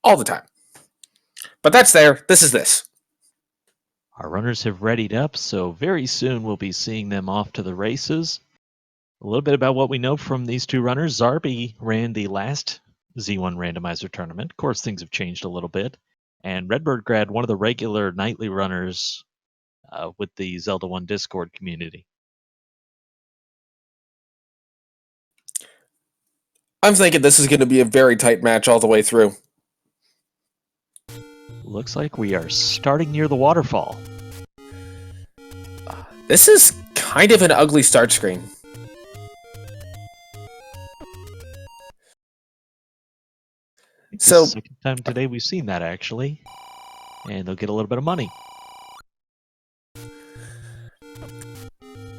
all the time. But that's there. This is this. Our runners have readied up, so very soon we'll be seeing them off to the races. A little bit about what we know from these two runners. Zarby ran the last Z1 randomizer tournament. Of course, things have changed a little bit. And RedBirdGrad, one of the regular nightly runners with the Zelda 1 Discord community. I'm thinking this is going to be a very tight match all the way through. Looks like we are starting near the waterfall. This is kind of an ugly start screen. So, the second time today we've seen that, actually. And they'll get a little bit of money.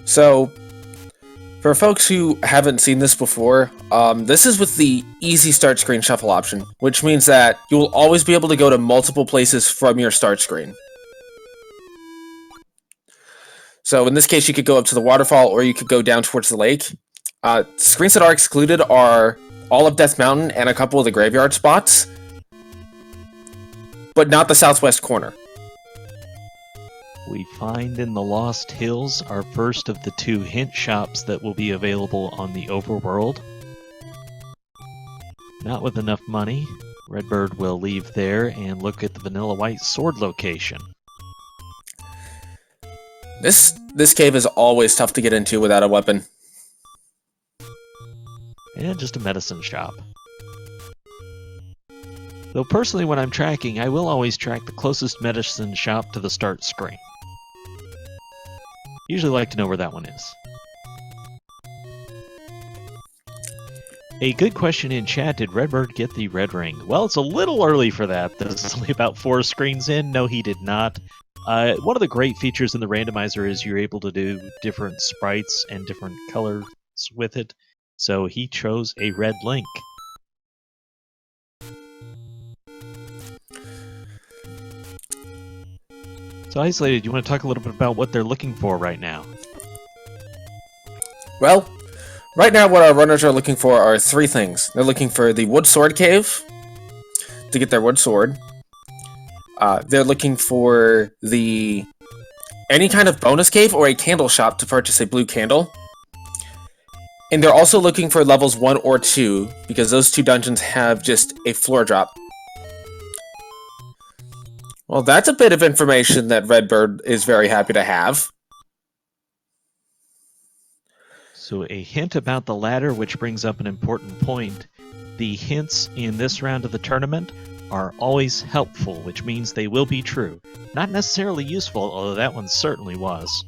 So, for folks who haven't seen this before, this is with the easy start screen shuffle option, which means that you will always be able to go to multiple places from your start screen. So in this case, you could go up to the waterfall, or you could go down towards the lake. Screens that are excluded are all of Death Mountain and a couple of the graveyard spots, but not the southwest corner. We find in the Lost Hills our first of the two hint shops that will be available on the overworld. Not with enough money, Redbird will leave there and look at the Vanilla White sword location. This cave is always tough to get into without a weapon. And just a medicine shop. Though personally when I'm tracking, I will always track the closest medicine shop to the start screen. Usually like to know where that one is. A good question in chat, did Redbird get the red ring? Well, it's a little early for that. This is only about 4 screens in. No, he did not. One of the great features in the randomizer is you're able to do different sprites and different colors with it. So he chose a red link. So Isolated, you want to talk a little bit about what they're looking for right now? Well, right now what our runners are looking for are 3 things. They're looking for the wood sword cave to get their wood sword. They're looking for any kind of bonus cave or a candle shop to purchase a blue candle. And they're also looking for levels 1 or 2, because those 2 dungeons have just a floor drop. Well, that's a bit of information that Redbird is very happy to have. So a hint about the ladder, which brings up an important point. The hints in this round of the tournament are always helpful, which means they will be true. Not necessarily useful, although that one certainly was.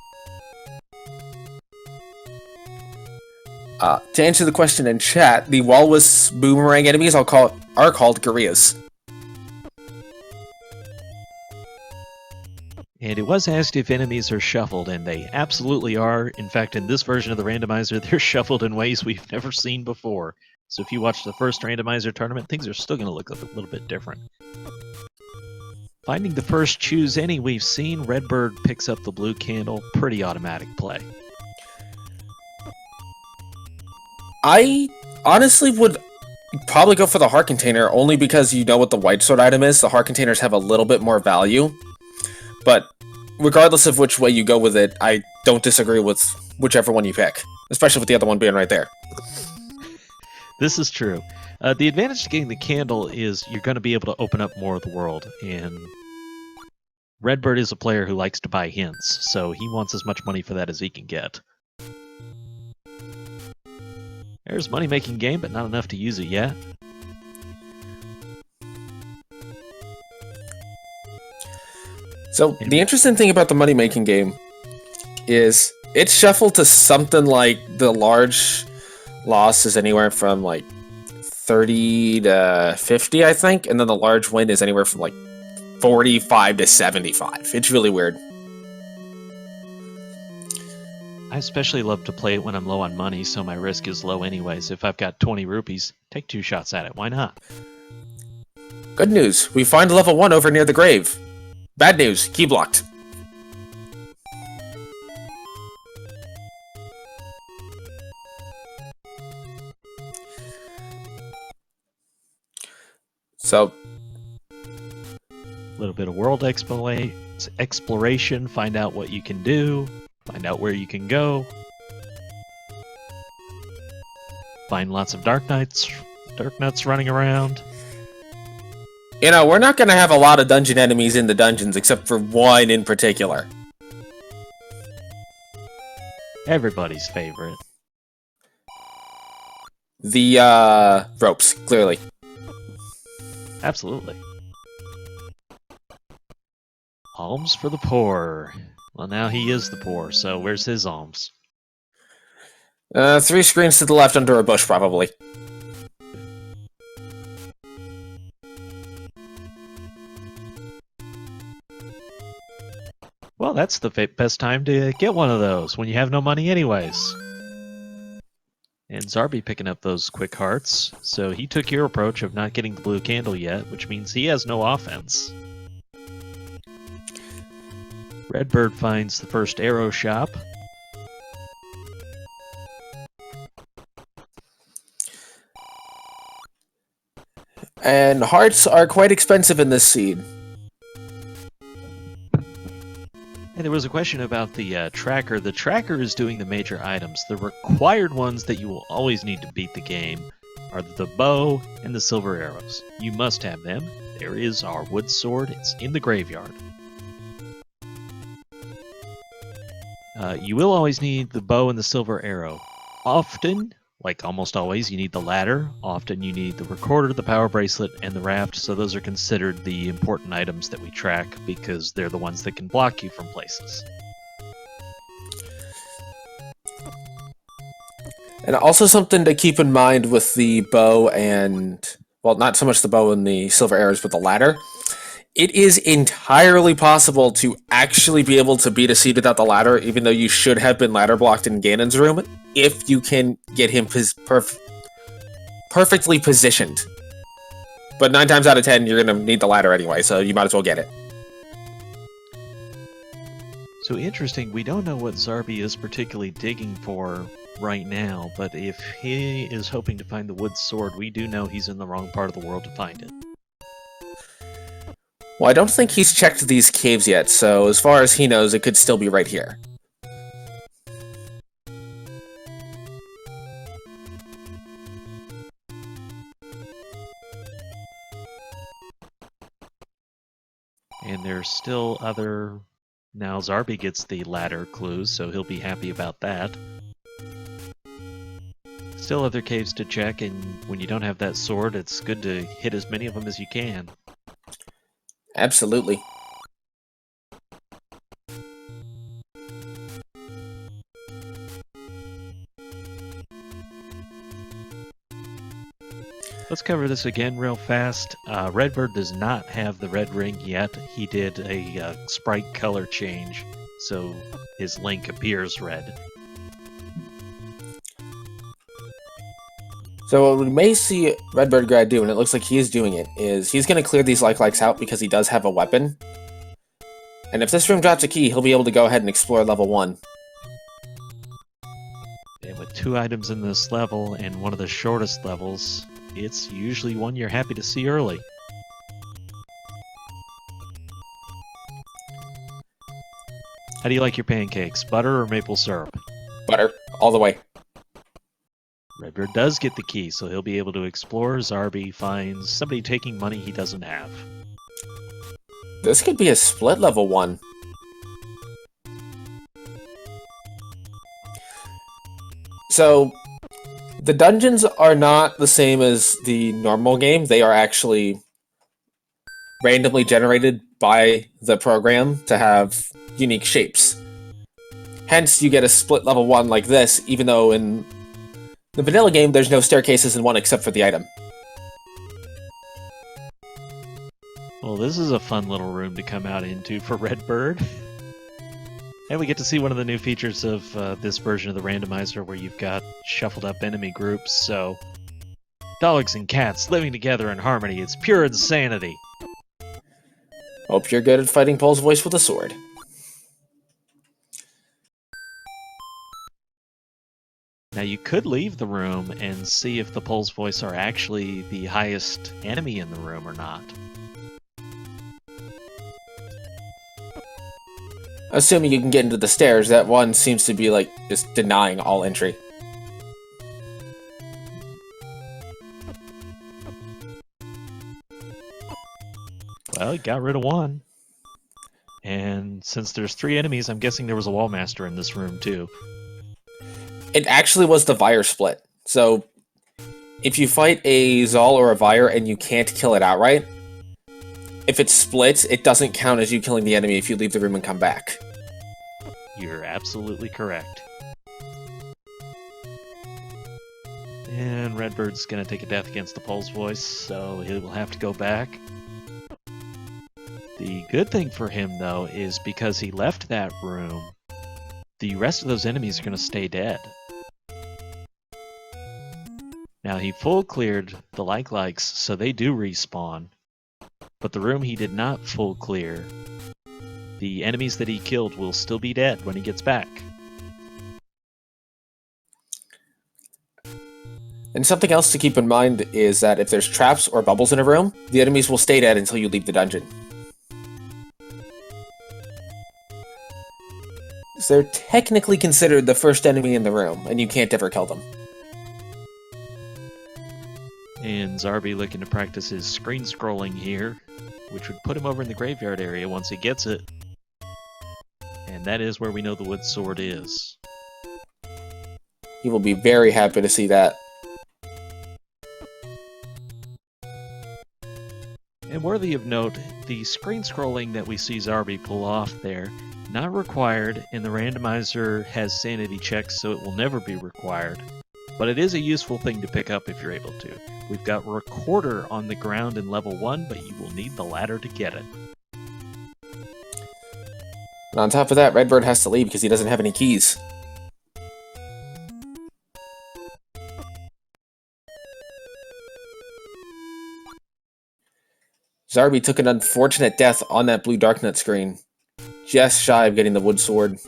To answer the question in chat, the walrus boomerang enemies are called gorillas. And it was asked if enemies are shuffled, and they absolutely are. In fact, in this version of the randomizer, they're shuffled in ways we've never seen before. So if you watch the first randomizer tournament, things are still going to look a little bit different. Finding the first choose any we've seen, Redbird picks up the blue candle. Pretty automatic play. I honestly would probably go for the heart container, only because you know what the white sword item is. The heart containers have a little bit more value. But regardless of which way you go with it, I don't disagree with whichever one you pick. Especially with the other one being right there. This is true. The advantage to getting the candle is you're going to be able to open up more of the world. And Redbird is a player who likes to buy hints, so he wants as much money for that as he can get. There's money-making game, but not enough to use it yet. So, the interesting thing about the money-making game is it's shuffled to something like the large loss is anywhere from like 30 to 50, I think, and then the large win is anywhere from like 45 to 75. It's really weird. I especially love to play it when I'm low on money, so my risk is low anyways. If I've got 20 rupees, take 2 shots at it. Why not? Good news. We find level 1 over near the grave. Bad news. Key blocked. So, little bit of world exploration, find out what you can do, find out where you can go, find lots of dark nuts running around. You know, we're not going to have a lot of dungeon enemies in the dungeons, except for one in particular. Everybody's favorite. The, ropes, clearly. Absolutely. Alms for the poor. Well, now he is the poor, so where's his alms? 3 screens to the left under a bush, probably. Well, that's the best time to get one of those, when you have no money anyways. And Zarby picking up those quick hearts, so he took your approach of not getting the blue candle yet, which means he has no offense. Redbird finds the first arrow shop. And hearts are quite expensive in this seed. And there was a question about the tracker. The tracker is doing the major items. The required ones that you will always need to beat the game are the bow and the silver arrows. You must have them. There is our wood sword. It's in the graveyard. You will always need the bow and the silver arrow. Often, like almost always, you need the ladder. Often you need the recorder, the power bracelet, and the raft, so those are considered the important items that we track because they're the ones that can block you from places. And also something to keep in mind with the bow and, well, not so much the bow and the silver arrows, but the ladder. It is entirely possible to actually be able to beat a seed without the ladder, even though you should have been ladder blocked in Ganon's room, if you can get him perfectly positioned. But 9 times out of 10, you're going to need the ladder anyway, so you might as well get it. So interesting, we don't know what Zarby is particularly digging for right now, but if he is hoping to find the wood sword, we do know he's in the wrong part of the world to find it. Well, I don't think he's checked these caves yet, so as far as he knows, it could still be right here. And there's still other... Now Zarby gets the ladder clues, so he'll be happy about that. Still other caves to check, and when you don't have that sword, it's good to hit as many of them as you can. Absolutely. Let's cover this again real fast. Redbird does not have the red ring yet. He did a sprite color change, so his link appears red. So what we may see RedBirdGrad do, and it looks like he is doing it, is he's going to clear these likes out because he does have a weapon. And if this room drops a key, he'll be able to go ahead and explore level 1. And with 2 items in this level, and one of the shortest levels, it's usually one you're happy to see early. How do you like your pancakes? Butter or maple syrup? Butter, all the way. Redbird does get the key, so he'll be able to explore. Zarby finds somebody taking money he doesn't have. This could be a split level 1. So, the dungeons are not the same as the normal game. They are actually randomly generated by the program to have unique shapes. Hence, you get a split level 1 like this, even though in the vanilla game, there's no staircases in one except for the item. Well, this is a fun little room to come out into for Redbird. And we get to see one of the new features of this version of the randomizer where you've got shuffled up enemy groups, so... Dogs and cats living together in harmony, it's pure insanity. Hope you're good at fighting Pole's voice with a sword. Now you could leave the room and see if the Pole's voice are actually the highest enemy in the room or not. Assuming you can get into the stairs, that one seems to be like just denying all entry. Well, he got rid of one. And since there's 3 enemies, I'm guessing there was a wall master in this room too. It actually was the Vire split. So, if you fight a Zal or a Vire and you can't kill it outright, if it splits, it doesn't count as you killing the enemy if you leave the room and come back. You're absolutely correct. And Redbird's gonna take a death against the Pole's voice, so he will have to go back. The good thing for him, though, is because he left that room, the rest of those enemies are gonna stay dead. Now, he full cleared the likes, so they do respawn. But the room he did not full clear, the enemies that he killed will still be dead when he gets back. And something else to keep in mind is that if there's traps or bubbles in a room, the enemies will stay dead until you leave the dungeon. So they're technically considered the first enemy in the room, and you can't ever kill them. And Zarby looking to practice his screen scrolling here, which would put him over in the graveyard area once he gets it. And that is where we know the wood sword is. He will be very happy to see that. And worthy of note, the screen scrolling that we see Zarby pull off there, not required, and the randomizer has sanity checks, so it will never be required. But it is a useful thing to pick up if you're able to. We've got Recorder on the ground in level 1, but you will need the ladder to get it. And on top of that, Redbird has to leave because he doesn't have any keys. Zarby took an unfortunate death on that blue Darknet screen, just shy of getting the wood sword.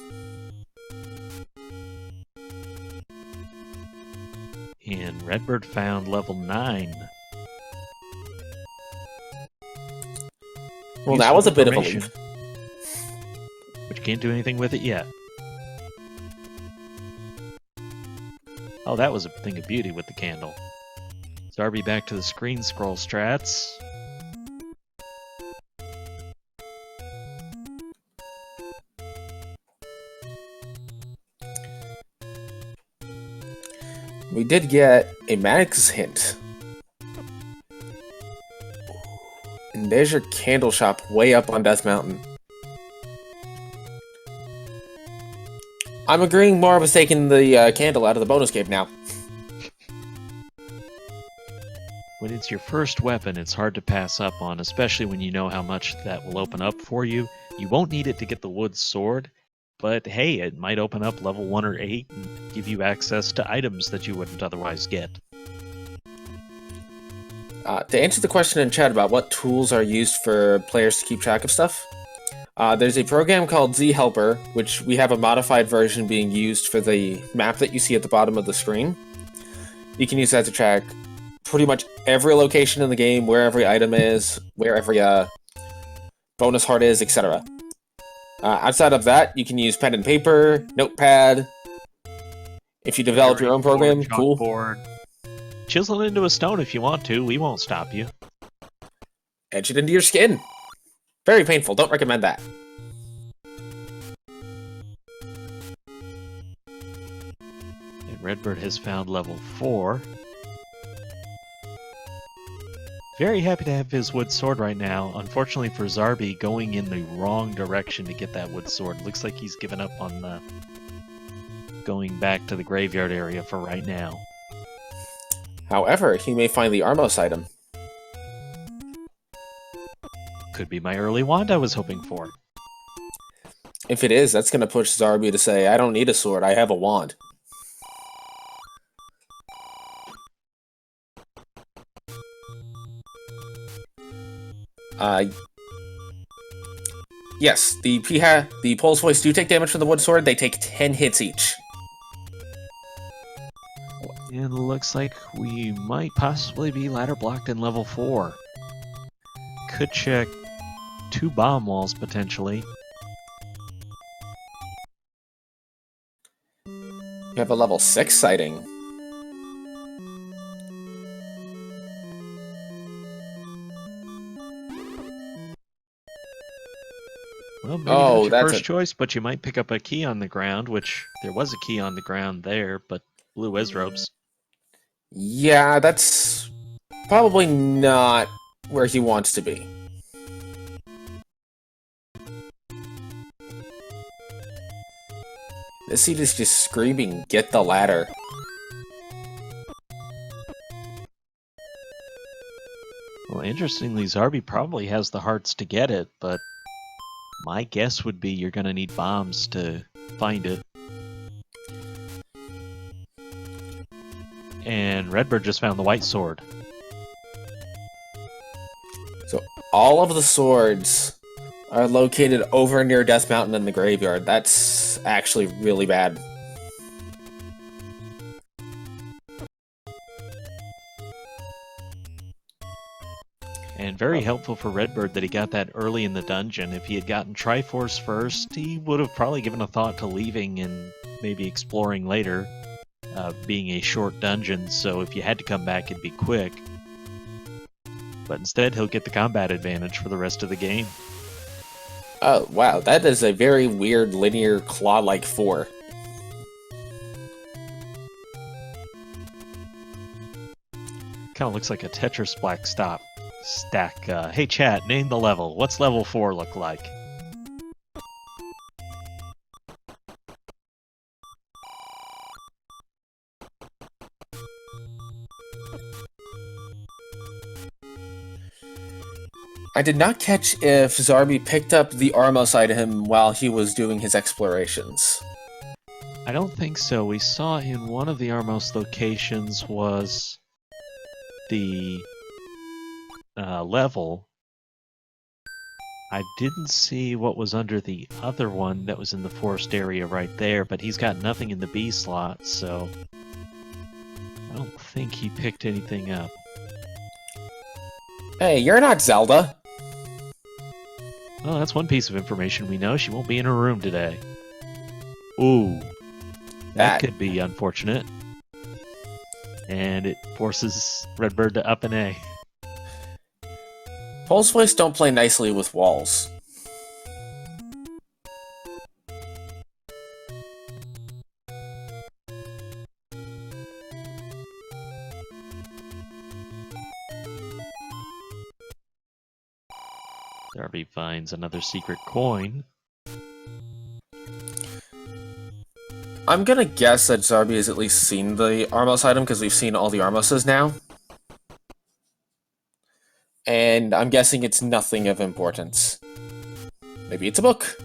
And Redbird found level 9. Well, that was a bit of a leap. But you can't do anything with it yet. Oh, that was a thing of beauty with the candle. Zarby back to the screen scroll strats. We did get a Maddox hint. And there's your candle shop way up on Death Mountain. I'm agreeing more was taking the candle out of the bonus cave now. When it's your first weapon, it's hard to pass up on, especially when you know how much that will open up for you. You won't need it to get the wood sword, but hey, it might open up level 1 or 8 and give you access to items that you wouldn't otherwise get. To answer the question in chat about what tools are used for players to keep track of stuff, there's a program called Z Helper, which we have a modified version being used for the map that you see at the bottom of the screen. You can use that to track pretty much every location in the game, where every item is, where every bonus heart is, etc. Outside of that, you can use pen and paper, notepad. If you develop your own program, cool. Chisel it into a stone if you want to. We won't stop you. Etch it into your skin. Very painful. Don't recommend that. And Redbird has found level 4. Very happy to have his wood sword right now. Unfortunately for Zarby, going in the wrong direction to get that wood sword. Looks like he's given up on going back to the graveyard area for right now. However, he may find the Armos item. Could be my early wand I was hoping for. If it is, that's going to push Zarby to say, I don't need a sword, I have a wand. Yes, the Pole's Voice do take damage from the wood sword. They take 10 hits each. And looks like we might possibly be ladder blocked in level 4. Could check 2 bomb walls potentially. You have a level 6 sighting. Well, maybe not Oh, your that's first a... choice, but you might pick up a key on the ground, which there was a key on the ground there, but blue Wizrobes. Yeah, that's probably not where he wants to be. This seed is just screaming, get the ladder. Well, interestingly, Zarby probably has the hearts to get it, but my guess would be you're going to need bombs to find it. And Redbird just found the white sword. So all of the swords are located over near Death Mountain in the graveyard. That's actually really bad. And very helpful for Redbird that he got that early in the dungeon. If he had gotten Triforce first, he would have probably given a thought to leaving and maybe exploring later, being a short dungeon, so if you had to come back, it'd be quick. But instead, he'll get the combat advantage for the rest of the game. Oh, wow, that is a very weird linear claw-like 4. Kind of looks like a Tetris black stack. Hey chat, name the level. What's level 4 look like? I did not catch if Zarby picked up the Armos item while he was doing his explorations. I don't think so. We saw in one of the Armos locations was the level. I didn't see what was under the other one that was in the forest area right there, but he's got nothing in the B slot, so I don't think he picked anything up. Hey, you're not Zelda! Well, that's one piece of information we know. She won't be in her room today. Ooh. That could be unfortunate. And it forces Redbird to up an A. Pulse Voice don't play nicely with walls. Zarby finds another secret coin. I'm gonna guess that Zarby has at least seen the Armos item, because we've seen all the Armoses now. And I'm guessing it's nothing of importance. Maybe it's a book.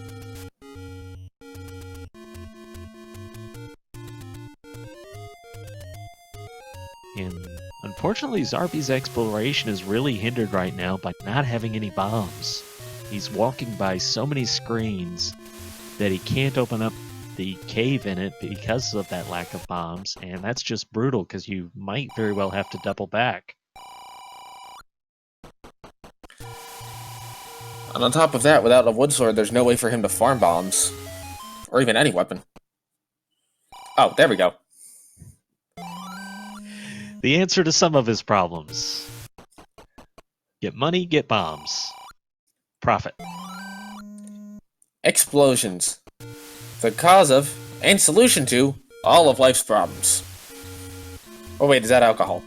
And unfortunately, Zarby's exploration is really hindered right now by not having any bombs. He's walking by so many screens that he can't open up the cave in it because of that lack of bombs, and that's just brutal because you might very well have to double back. And on top of that, without a wood sword, there's no way for him to farm bombs. Or even any weapon. Oh, there we go. The answer to some of his problems. Get money, get bombs. Profit. Explosions. The cause of, and solution to, all of life's problems. Oh wait, is that alcohol?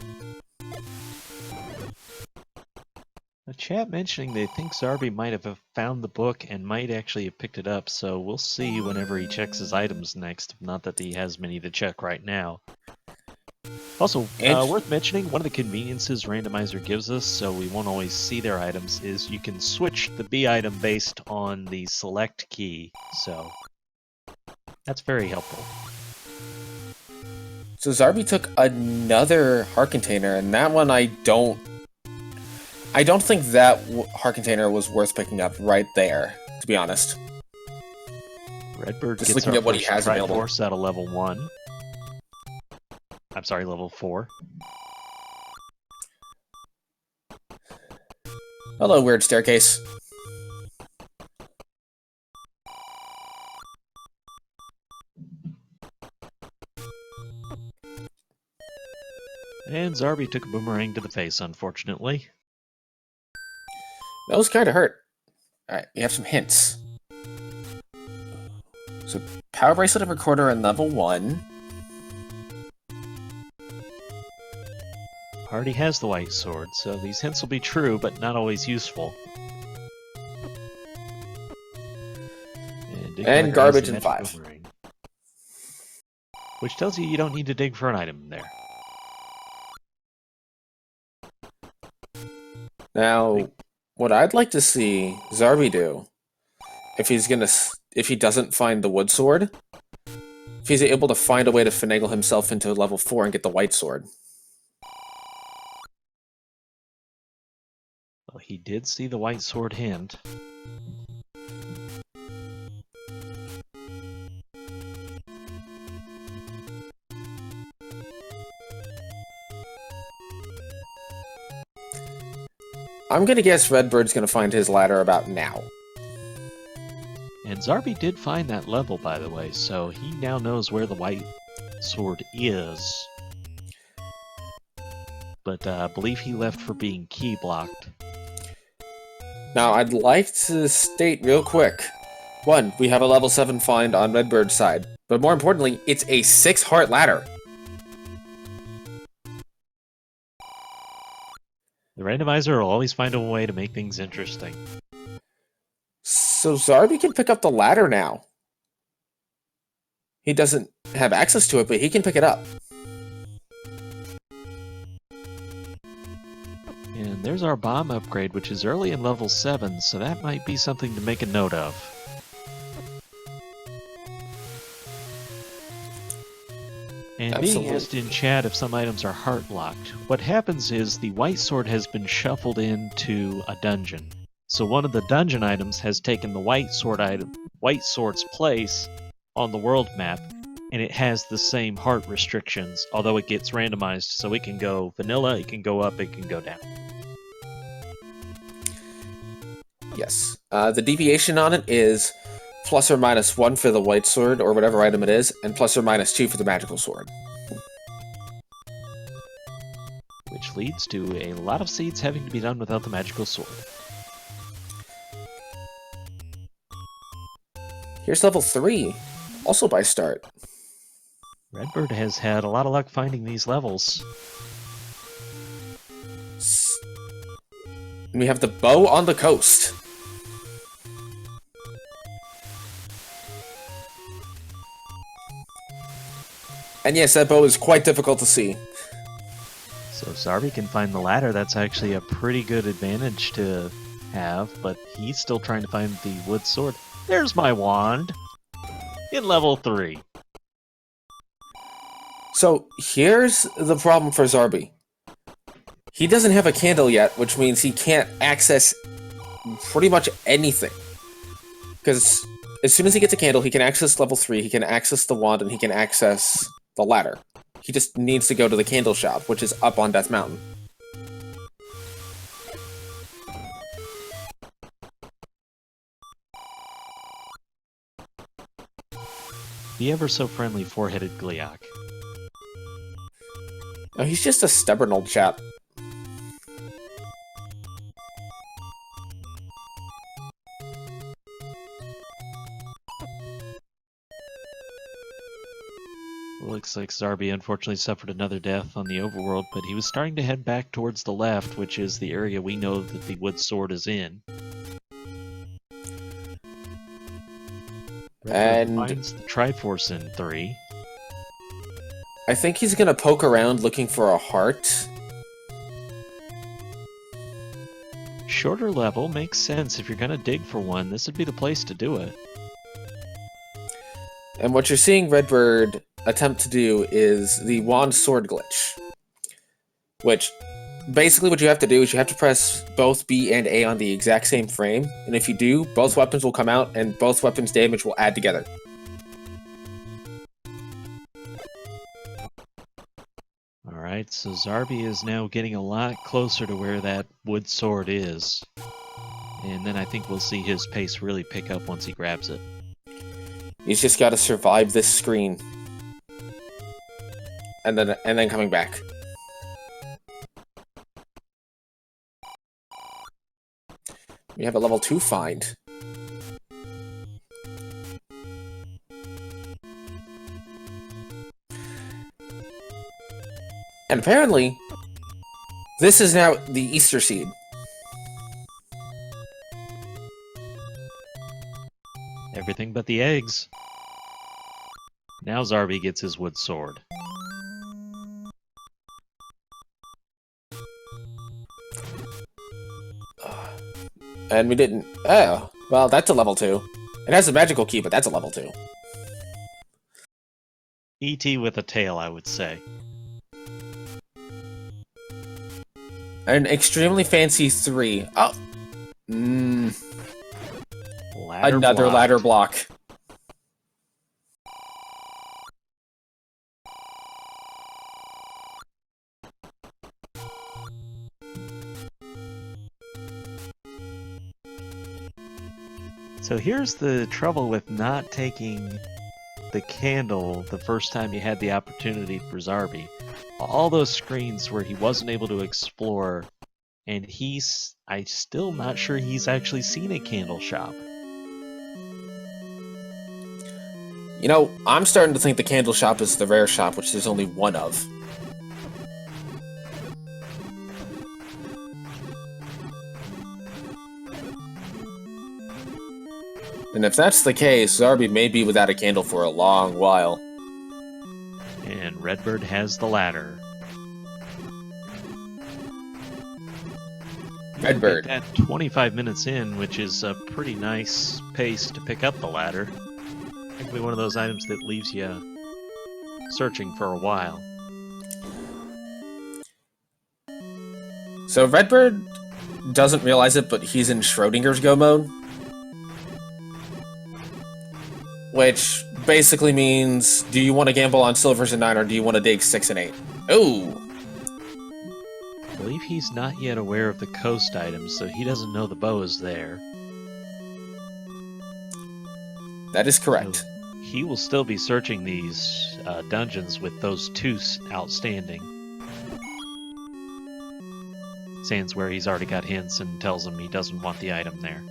The chat mentioning they think Zarby might have found the book and might actually have picked it up, so we'll see whenever he checks his items next. Not that he has many to check right now. Also, worth mentioning, one of the conveniences Randomizer gives us, so we won't always see their items, is you can switch the B item based on the select key, so that's very helpful. So Zarby took another heart container, and that one I don't think that heart container was worth picking up right there, to be honest. Redbird Just gets looking our at what he first has available. Triforce out of level 1. I'm sorry, level 4. Hello, weird staircase. And Zarby took a boomerang to the face, unfortunately. That was kind of hurt. Alright, we have some hints. So, Power Bracelet and Recorder in level 1. Already has the white sword, so these hints will be true, but not always useful. And garbage in 5. Boomerang, which tells you don't need to dig for an item there. Now, what I'd like to see Zarby do, if he doesn't find the wood sword, if he's able to find a way to finagle himself into level 4 and get the white sword. Well, he did see the white sword hint. I'm gonna guess Redbird's gonna find his ladder about now. And Zarby did find that level, by the way, so he now knows where the white sword is. But I believe he left for being key blocked. Now, I'd like to state real quick. 1, we have a level 7 find on Redbird's side. But more importantly, it's a 6-heart ladder. The randomizer will always find a way to make things interesting. So Zarby can pick up the ladder now. He doesn't have access to it, but he can pick it up. And there's our bomb upgrade, which is early in level 7, so that might be something to make a note of. And being asked in chat if some items are heart-locked, what happens is the white sword has been shuffled into a dungeon. So one of the dungeon items has taken the white sword's place on the world map, and it has the same heart restrictions, although it gets randomized, so it can go vanilla, it can go up, it can go down. Yes. The deviation on it is plus or minus 1 for the white sword, or whatever item it is, and plus or minus 2 for the magical sword. Which leads to a lot of seeds having to be done without the magical sword. Here's level 3, also by start. Redbird has had a lot of luck finding these levels. And we have the bow on the coast. And yes, that bow is quite difficult to see. So if Zarby can find the ladder, that's actually a pretty good advantage to have, but he's still trying to find the wood sword. There's my wand! In level 3. So here's the problem for Zarby. He doesn't have a candle yet, which means he can't access pretty much anything. Because as soon as he gets a candle, he can access level 3, he can access the wand, and he can access the ladder. He just needs to go to the candle shop, which is up on Death Mountain. The ever-so-friendly four-headed Gliok. Oh, he's just a stubborn old chap. Looks like Zarby unfortunately suffered another death on the overworld, but he was starting to head back towards the left, which is the area we know that the wood sword is in. And finds the Triforce in 3. I think he's gonna poke around looking for a heart. Shorter level makes sense. If you're gonna dig for one, this would be the place to do it. And what you're seeing Redbird attempt to do is the wand sword glitch. Which, basically what you have to do is you have to press both B and A on the exact same frame, and if you do, both weapons will come out and both weapons' damage will add together. Alright, so Zarby is now getting a lot closer to where that wood sword is. And then I think we'll see his pace really pick up once he grabs it. He's just got to survive this screen. And then coming back. We have a level 2 find. And apparently, this is now the Easter seed. Everything but the eggs. Now Zarby gets his wood sword. And we didn't... Oh, well, that's a level 2. It has a magical key, but that's a level 2. E.T. with a tail, I would say. An extremely fancy 3. Oh! Another ladder block. So here's the trouble with not taking the candle the first time you had the opportunity for Zarby. All those screens where he wasn't able to explore, and I'm still not sure he's actually seen a candle shop. You know, I'm starting to think the candle shop is the rare shop, which there's only one of. And if that's the case, Zarby may be without a candle for a long while. And Redbird has the ladder. Redbird. At 25 minutes in, which is a pretty nice pace to pick up the ladder. Probably one of those items that leaves you searching for a while. So Redbird doesn't realize it, but he's in Schrodinger's go mode. Which basically means, do you want to gamble on silvers and 9, or do you want to dig 6 and 8? Ooh! I believe he's not yet aware of the coast items, so he doesn't know the bow is there. That is correct. So he will still be searching these dungeons with those 2 outstanding. Sans where he's already got hints and tells him he doesn't want the item there.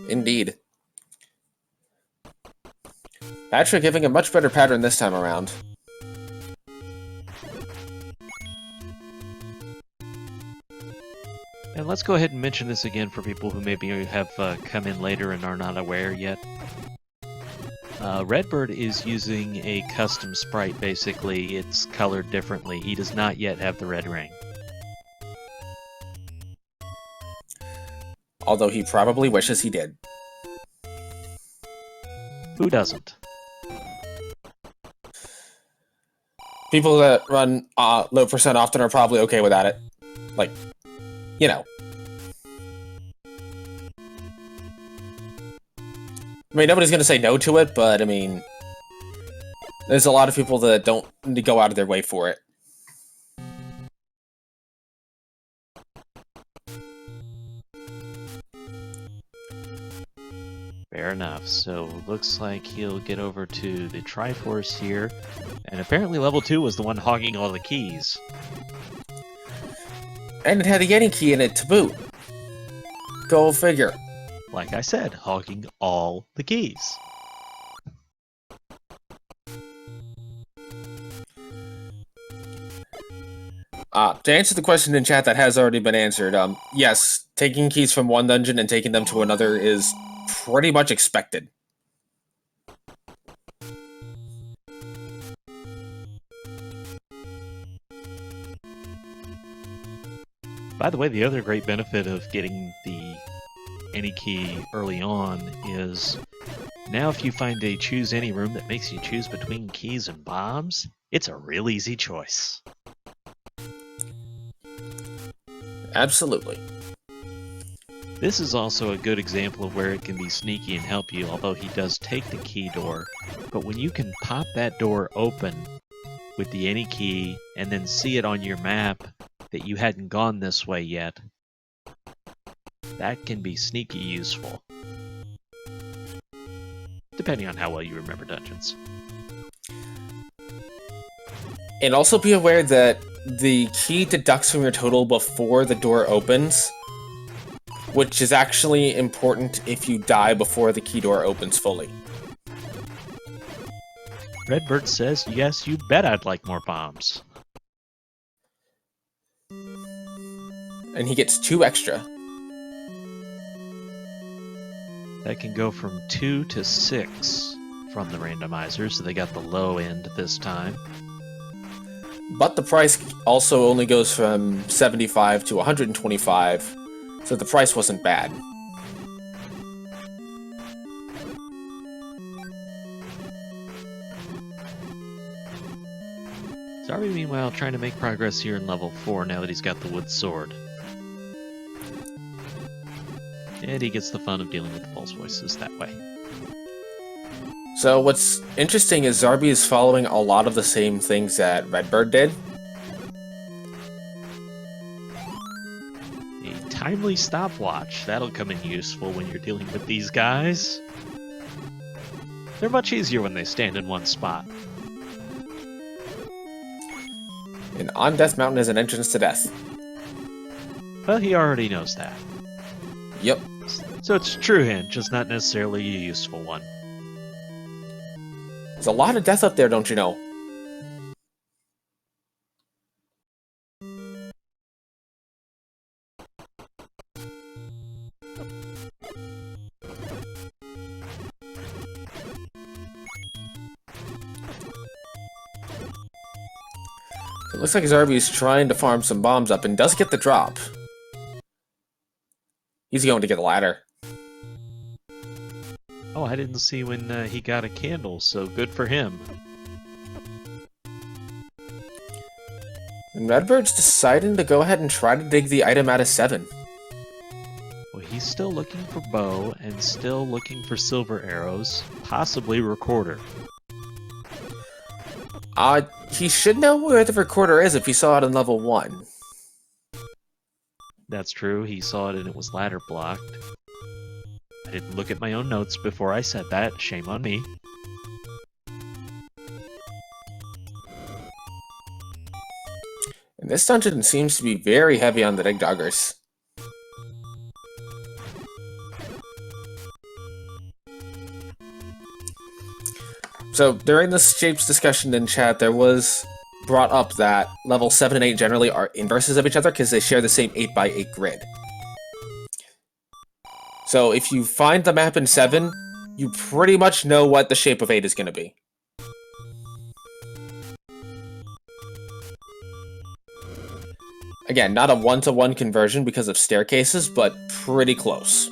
Indeed. Patrick giving a much better pattern this time around. And let's go ahead and mention this again for people who maybe have come in later and are not aware yet. Redbird is using a custom sprite, basically. It's colored differently. He does not yet have the red ring. Although he probably wishes he did. Who doesn't? People that run low percent often are probably okay without it. Like, you know. I mean, nobody's going to say no to it, but, I mean, there's a lot of people that don't go out of their way for it. Fair enough. So, looks like he'll get over to the Triforce here. And apparently level 2 was the one hogging all the keys. And it had a Yeti key in it to boot. Go figure. Like I said, hogging all the keys. To answer the question in chat that has already been answered, yes, taking keys from one dungeon and taking them to another is pretty much expected. By the way, the other great benefit of getting the any key early on is now if you find a choose any room that makes you choose between keys and bombs, it's a real easy choice. Absolutely. This is also a good example of where it can be sneaky and help you, although he does take the key door. But when you can pop that door open with the any key and then see it on your map that you hadn't gone this way yet, that can be sneaky useful. Depending on how well you remember dungeons. And also be aware that the key deducts from your total before the door opens, which is actually important if you die before the key door opens fully. Redbird says, yes, you bet I'd like more bombs. And he gets 2 extra. That can go from 2 to 6 from the randomizer, so they got the low end this time. But the price also only goes from 75 to 125, so the price wasn't bad. Zarby, meanwhile, trying to make progress here in level 4 now that he's got the wood sword. And he gets the fun of dealing with the pulse voices that way. So what's interesting is Zarby is following a lot of the same things that Redbird did. A timely stopwatch. That'll come in useful when you're dealing with these guys. They're much easier when they stand in one spot. And on Death Mountain is an entrance to death. Well, he already knows that. Yep. So it's a true hint, just not necessarily a useful one. There's a lot of death up there, don't you know? It looks like Zarby's trying to farm some bombs up and does get the drop. He's going to get a ladder. Oh, I didn't see when he got a candle, so good for him. And Redbird's deciding to go ahead and try to dig the item out of 7. Well, he's still looking for bow and still looking for silver arrows, possibly recorder. He should know where the recorder is if he saw it in level 1. That's true, he saw it and it was ladder blocked. I didn't look at my own notes before I said that, shame on me. And this dungeon seems to be very heavy on the dig doggers. So, during this shapes discussion in chat, there was brought up that level 7 and 8 generally are inverses of each other because they share the same 8x8 grid. So, if you find the map in 7, you pretty much know what the shape of 8 is going to be. Again, not a one-to-one conversion because of staircases, but pretty close.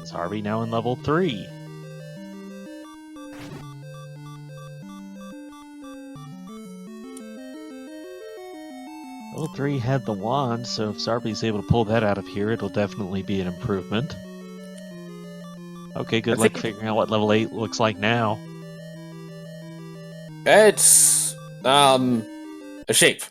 Zarby now in level 3. Level 3 had the wand, so if Zarby's able to pull that out of here, it'll definitely be an improvement. Okay, good luck figuring out what level 8 looks like now. It's, a shape.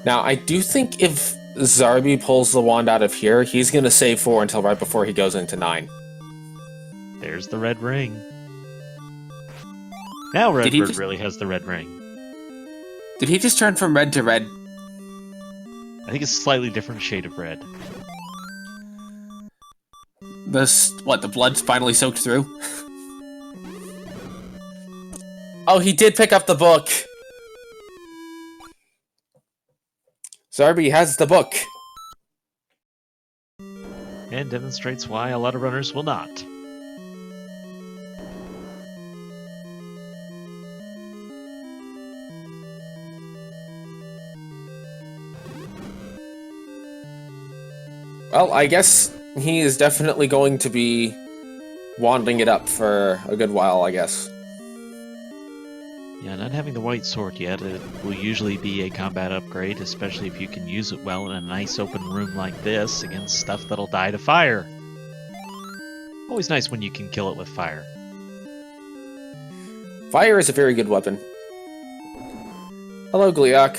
Now, I do think if Zarby pulls the wand out of here, he's going to save 4 until right before he goes into 9. There's the red ring. Now Redbird really has the red ring. Did he just turn from red to red? I think it's a slightly different shade of red. The blood's finally soaked through? Oh, he did pick up the book! Zarby has the book! And demonstrates why a lot of runners will not. Well, I guess he is definitely going to be wanding it up for a good while, I guess. Yeah, not having the white sword yet, it will usually be a combat upgrade, especially if you can use it well in a nice open room like this against stuff that'll die to fire. Always nice when you can kill it with fire. Fire is a very good weapon. Hello, Gliok.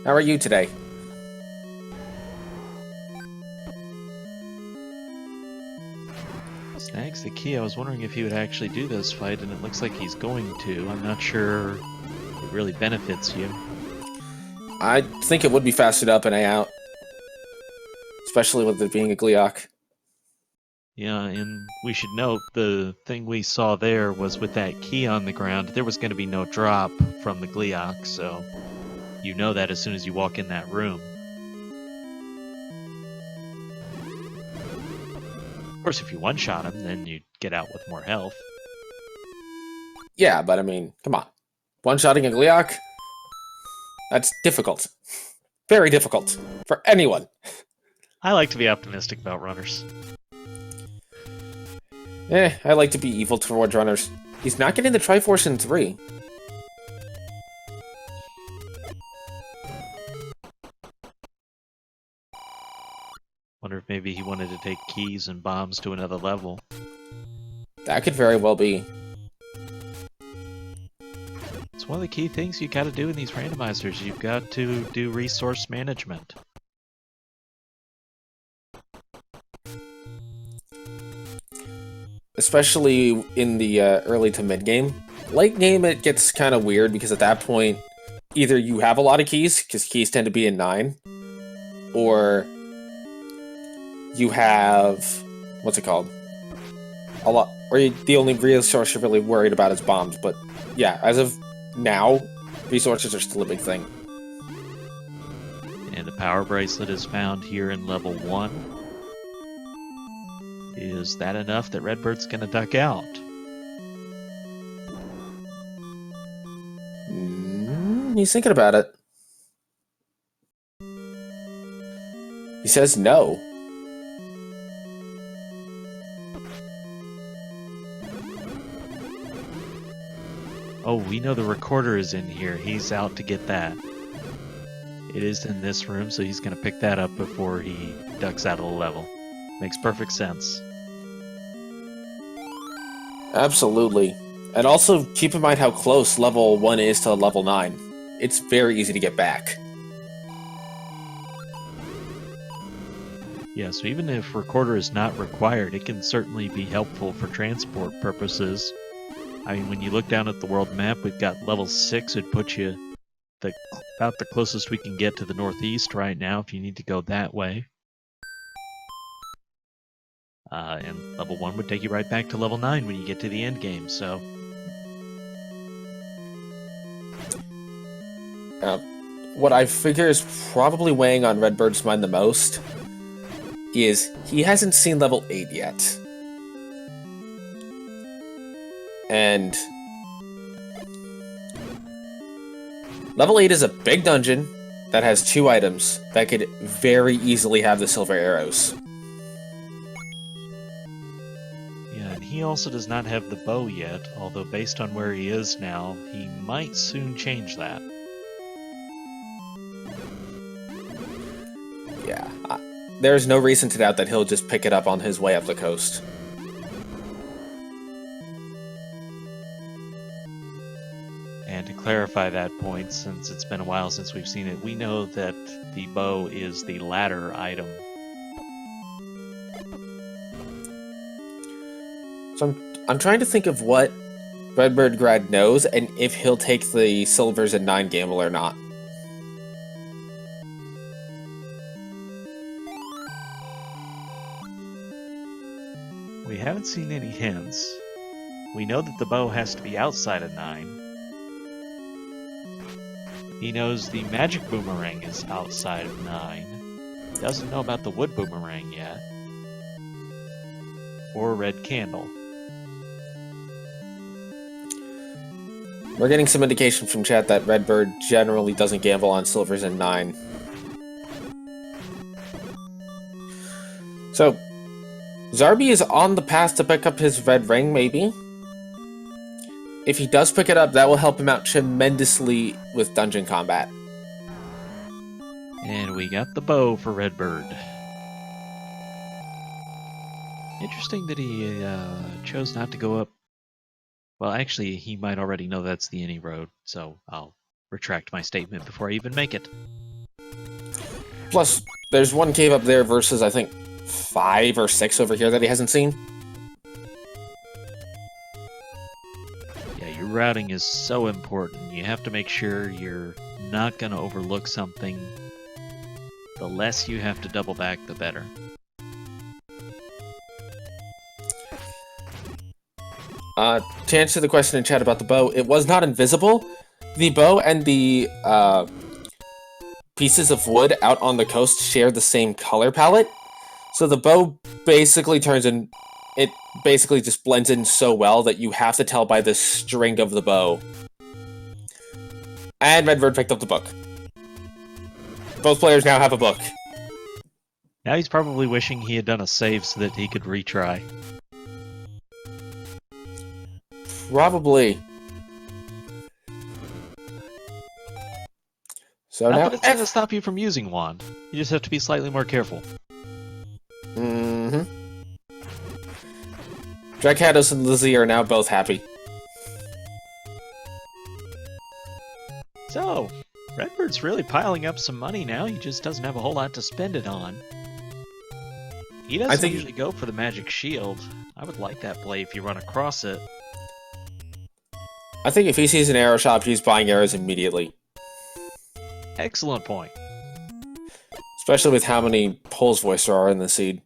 How are you today? Snags the key. I was wondering if he would actually do this fight, and it looks like he's going to. I'm not sure it really benefits you. I think it would be faster to up and A out. Especially with it being a Gleeok. Yeah, and we should note the thing we saw there was with that key on the ground, there was going to be no drop from the Gleeok, so you know that as soon as you walk in that room. Of course, if you one-shot him, then you get out with more health. Yeah, but I mean, come on. One-shotting a Gleeok? That's difficult. Very difficult. For anyone. I like to be optimistic about runners. I like to be evil towards runners. He's not getting the Triforce in 3. Wonder if maybe he wanted to take keys and bombs to another level. That could very well be. It's one of the key things you gotta do in these randomizers. You've got to do resource management. Especially in the early to mid game. Late game, it gets kind of weird because at that point, either you have a lot of keys, because keys tend to be in 9, or you have, what's it called? A lot, or the only resource you're really worried about is bombs. But yeah, as of now, resources are still a big thing. And the power bracelet is found here in level 1. Is that enough that Redbird's gonna duck out? He's thinking about it. He says no. Oh, we know the recorder is in here. He's out to get that. It is in this room, so he's gonna pick that up before he ducks out of the level. Makes perfect sense. Absolutely. And also, keep in mind how close level 1 is to level 9. It's very easy to get back. Yeah, so even if recorder is not required, it can certainly be helpful for transport purposes. I mean, when you look down at the world map, we've got level 6 would put you about the closest we can get to the northeast right now if you need to go that way. And level 1 would take you right back to level 9 when you get to the end game, so... What I figure is probably weighing on Redbird's mind the most is he hasn't seen level 8 yet. And level 8 is a big dungeon that has 2 items that could very easily have the silver arrows. Yeah, and he also does not have the bow yet, although based on where he is now, he might soon change that. Yeah, there's no reason to doubt that he'll just pick it up on his way up the coast. And to clarify that point, since it's been a while since we've seen it, we know that the bow is the ladder item. So I'm trying to think of what RedBirdGrad knows and if he'll take the silvers in 9 gamble or not. We haven't seen any hints. We know that the bow has to be outside of 9. He knows the magic boomerang is outside of 9. Doesn't know about the wood boomerang yet. Or red candle. We're getting some indication from chat that Redbird generally doesn't gamble on silvers in 9. So, Zarby is on the path to pick up his red ring, maybe? If he does pick it up, that will help him out tremendously with dungeon combat. And we got the bow for Redbird. Interesting that he chose not to go up. Well, actually, he might already know that's the any road, so I'll retract my statement before I even make it. Plus, there's one cave up there versus, I think, 5 or 6 over here that he hasn't seen. Yeah, your routing is so important. You have to make sure you're not going to overlook something. The less you have to double back, the better. To answer the question in chat about the bow, it was not invisible. The bow and the pieces of wood out on the coast share the same color palette. So the bow basically it basically just blends in so well that you have to tell by the string of the bow. And Redbird picked up the book. Both players now have a book. Now he's probably wishing he had done a save so that he could retry. Probably. So now But it's going to stop you from using wand. You just have to be slightly more careful. Mm-hmm. Draghados and Lizzie are now both happy. So, Redbird's really piling up some money now. He just doesn't have a whole lot to spend it on. He doesn't usually go for the magic shield. I would like that play if you run across it. I think if he sees an arrow shop, he's buying arrows immediately. Excellent point. Especially with how many Poles voice there are in the seed.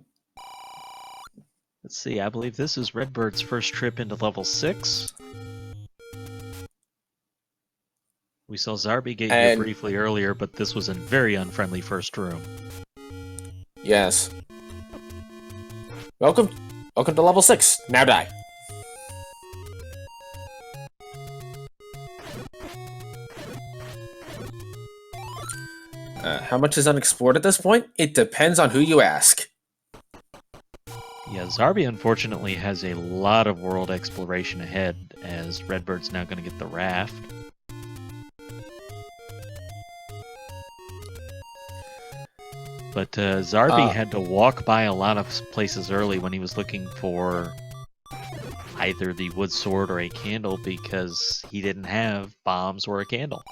Let's see, I believe this is Redbird's first trip into level 6. We saw Zarby get here briefly earlier, but this was a very unfriendly first room. Yes. Welcome to level 6. Now die. How much is unexplored at this point? It depends on who you ask. Yeah, Zarby unfortunately has a lot of world exploration ahead, as Redbird's now going to get the raft. But Zarby had to walk by a lot of places early when he was looking for either the wood sword or a candle because he didn't have bombs or a candle.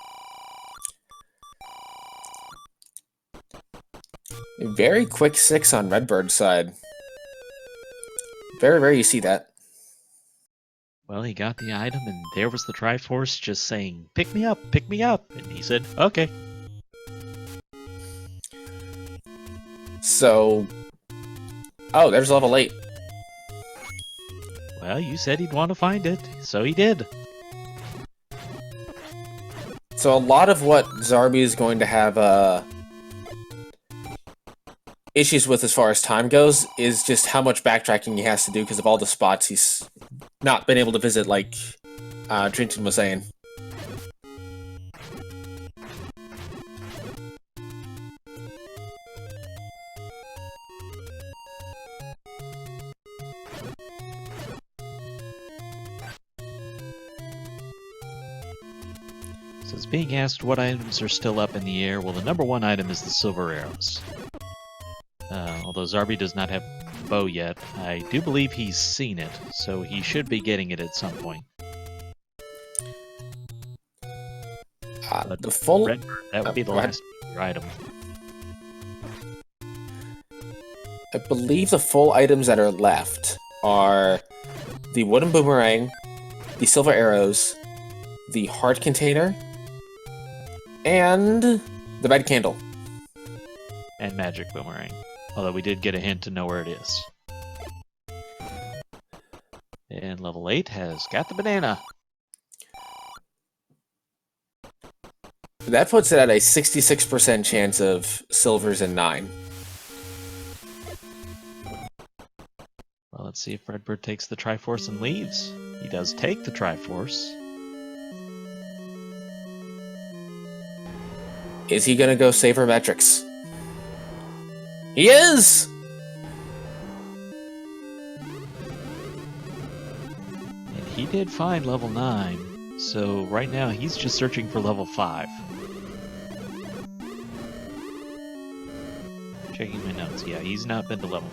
A very quick 6 on Redbird's side. Very rare you see that. Well, he got the item, and there was the Triforce just saying, pick me up, and he said, okay. So... Oh, there's level 8. Well, you said he'd want to find it, so he did. So a lot of what Zarby is going to have, issues with as far as time goes is just how much backtracking he has to do because of all the spots he's not been able to visit, like Trinton was saying. So it's being asked what items are still up in the air. Well, the number one item is the silver arrows. Although Zarby does not have a bow yet, I do believe he's seen it, so he should be getting it at some point. The full... Redbird, that would be the last item. I believe the full items that are left are the wooden boomerang, the silver arrows, the heart container, and the red candle. And magic boomerang. Although we did get a hint to know where it is. And level 8 has got the banana. That puts it at a 66% chance of silvers and 9. Well, let's see if Redbird takes the Triforce and leaves. He does take the Triforce. Is he gonna go sabermetrics? He is! And he did find level 9, so right now he's just searching for level 5. Checking my notes, yeah, he's not been to level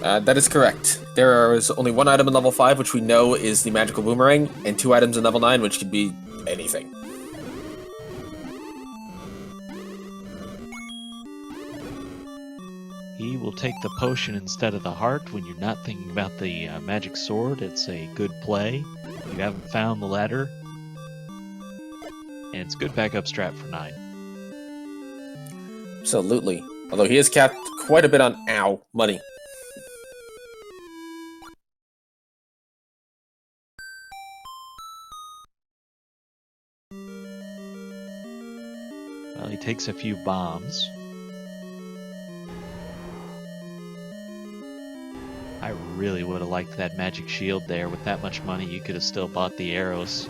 5. That is correct. There is only one item in level 5, which we know is the magical boomerang, and 2 items in level 9, which could be anything. He will take the potion instead of the heart when you're not thinking about the magic sword. It's a good play. You haven't found the ladder. And it's good backup strat for 9. Absolutely. Although he has capped quite a bit on money. Well, he takes a few bombs. I really would have liked that magic shield there. With that much money, you could have still bought the arrows.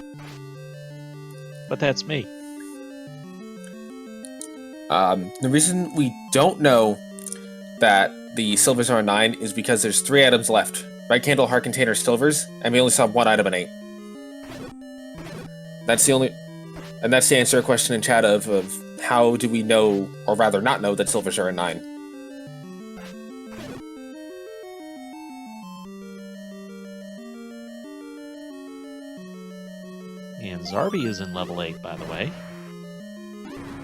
But that's me. The reason we don't know that the silvers are 9 is because there's 3 items left. Red candle, heart container, silvers, and we only saw 1 item in 8. That's the only... And that's to answer a question in chat of how do we know, or rather not know, that silvers are in 9. And Zarby is in level 8, by the way.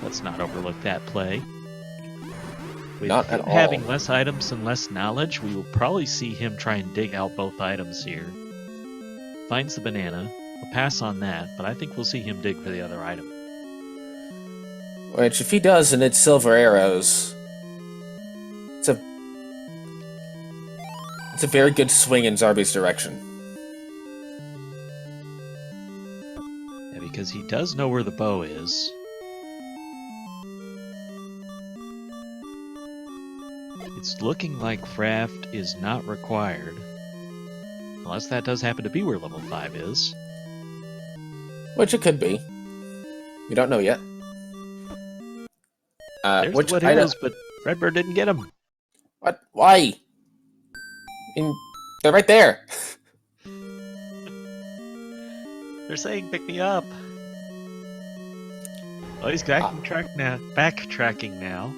Let's not overlook that play. With Not at him all. having less items and less knowledge, we will probably see him try and dig out both items here. Finds the banana. We'll pass on that, but I think we'll see him dig for the other item. Which, if he does, and it's silver arrows, it's a very good swing in Zarby's direction. Yeah, because he does know where the bow is. It's looking like craft is not required. Unless that does happen to be where level 5 is. Which it could be. We don't know yet. There's Which the wood item? arrows, but Redbird didn't get them. What? Why? They're right there. They're saying pick me up. Oh, he's backtracking now.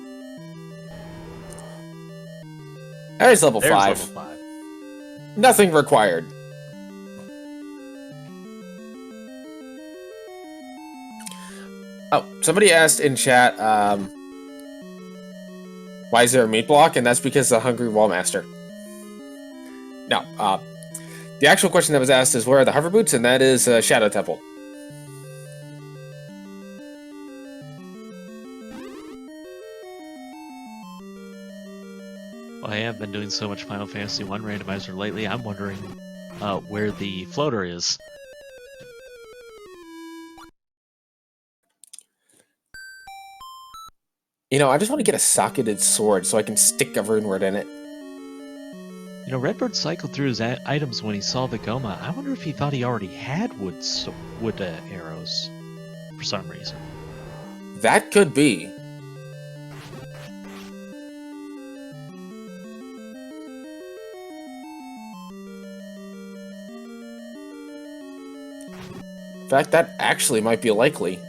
There's level There's 5. level 5. Nothing required. Oh, somebody asked in chat, why is there a meat block? And that's because the Hungry Wallmaster. No, the actual question that was asked is where are the hover boots? And that is Shadow Temple. Well, I have been doing so much Final Fantasy 1 Randomizer lately, I'm wondering where the floater is. You know, I just want to get a socketed sword so I can stick a rune word in it. You know, Redbird cycled through his items when he saw the Goma. I wonder if he thought he already had wood arrows for some reason. That could be. In fact, that actually might be likely.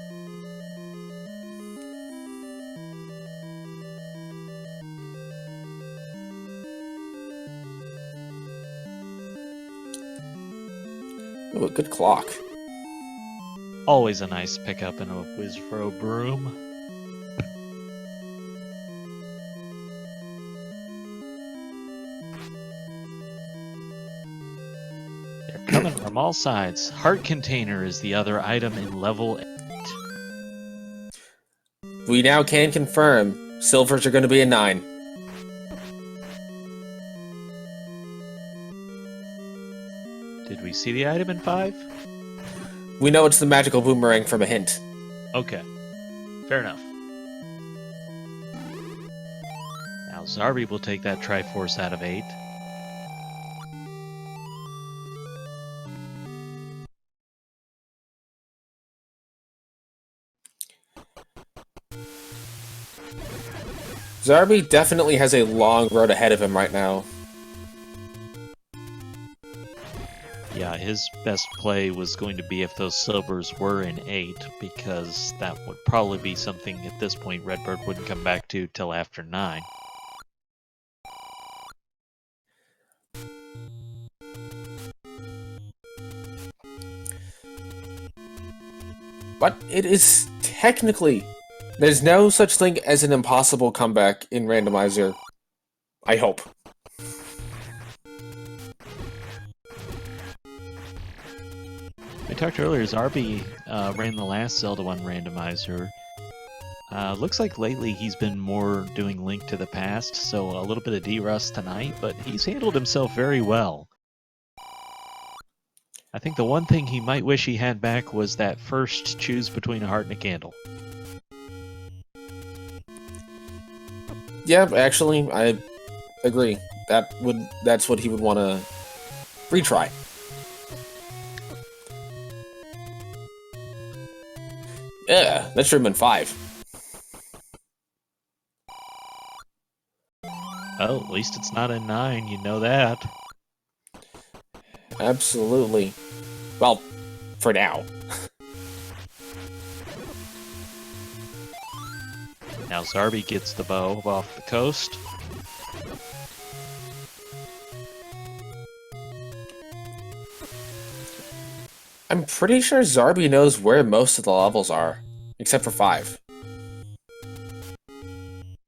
Ooh, a good clock. Always a nice pickup in a Wizro broom. They're coming from all sides. Heart container is the other item in level 8. We now can confirm silvers are going to be a 9. Did we see the item in 5? We know it's the magical boomerang from a hint. Okay. Fair enough. Now Zarby will take that Triforce out of 8. Zarby definitely has a long road ahead of him right now. Yeah, his best play was going to be if those silvers were in 8, because that would probably be something at this point Redbird wouldn't come back to till after 9. But it is technically... There's no such thing as an impossible comeback in Randomizer. I hope. We talked earlier, Zarby ran the last Zelda 1 randomizer. Looks like lately he's been more doing Link to the Past, so a little bit of D-Rust tonight, but he's handled himself very well. I think the one thing he might wish he had back was that first choose between a heart and a candle. Yeah, actually, I agree. That's what he would want to retry. Yeah, that should have been 5. Oh, at least it's not a 9, you know that. Absolutely. Well, for now. Now Zarby gets the bow off the coast. I'm pretty sure Zarby knows where most of the levels are, except for 5.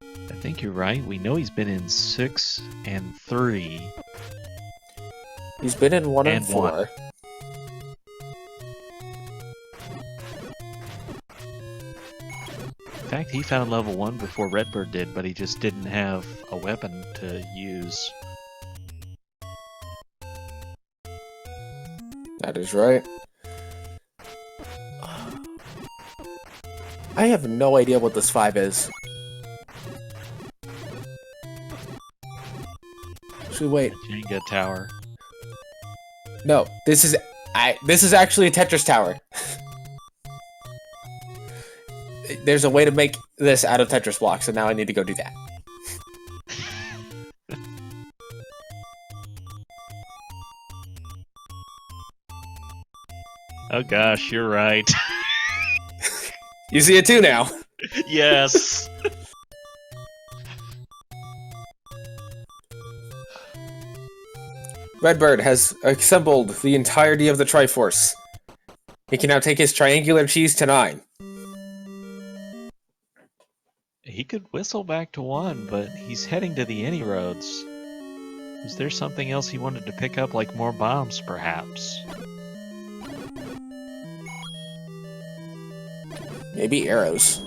I think you're right. We know he's been in 6 and 3. He's been in 1 and 4. 1. In fact, he found level 1 before Redbird did, but he just didn't have a weapon to use. That is right. I have no idea what this 5 is. Should we wait? Jenga tower. No, this is actually a Tetris tower. There's a way to make this out of Tetris blocks, so now I need to go do that. Oh gosh, you're right. You see it too now. Yes. Redbird has assembled the entirety of the Triforce. He can now take his triangular cheese to 9. He could whistle back to 1, but he's heading to the Any Roads. Is there something else he wanted to pick up, like more bombs, perhaps? Maybe arrows.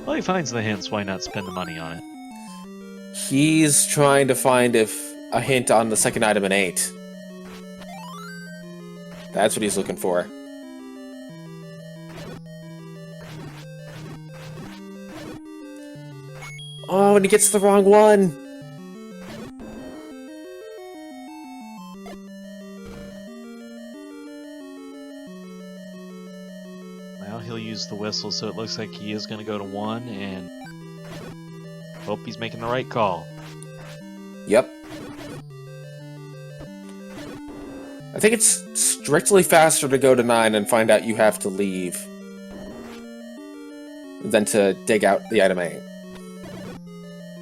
Well, he finds the hints, why not spend the money on it? He's trying to find a hint on the second item in 8. That's what he's looking for. Oh, and he gets the wrong one! Well, he'll use the whistle, so it looks like he is going to go to 1, and hope he's making the right call. Yep. I think it's strictly faster to go to 9 and find out you have to leave than to dig out the item 8.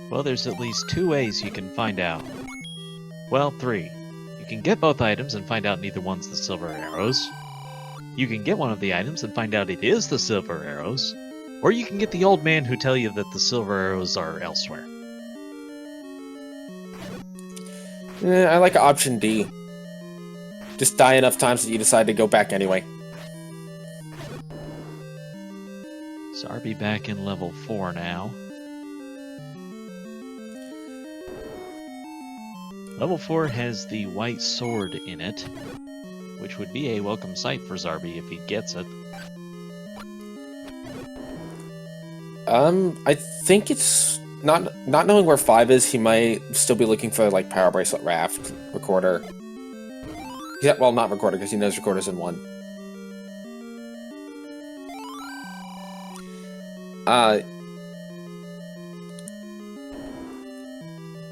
Well, there's at least 2 ways you can find out. Well, 3. You can get both items and find out neither one's the silver arrows. You can get one of the items and find out it is the silver arrows. Or you can get the old man who tell you that the silver arrows are elsewhere. I like option D. Just die enough times that you decide to go back anyway. Zarby back in level 4 now. Level 4 has the white sword in it, which would be a welcome sight for Zarby if he gets it. I think it's not knowing where 5 is, he might still be looking for like Power Bracelet, Raft, Recorder. Yeah, well, not Recorder because he knows Recorder's in 1.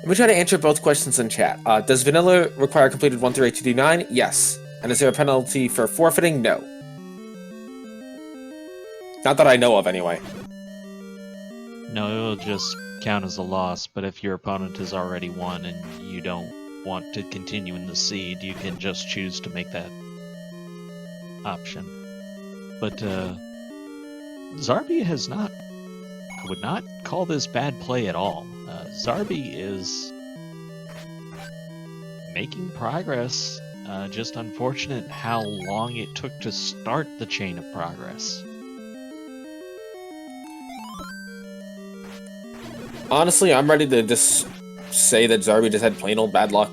Let me try to answer both questions in chat. Does vanilla require completed 1 through 8 to do 9? Yes. And is there a penalty for forfeiting? No. Not that I know of, anyway. No, it'll just count as a loss, but if your opponent has already won and you don't want to continue in the seed, you can just choose to make that option. But Zarby has not would not call this bad play at all. Zarby is making progress. Just unfortunate how long it took to start the chain of progress. Honestly, I'm ready to just say that Zarby just had plain old bad luck.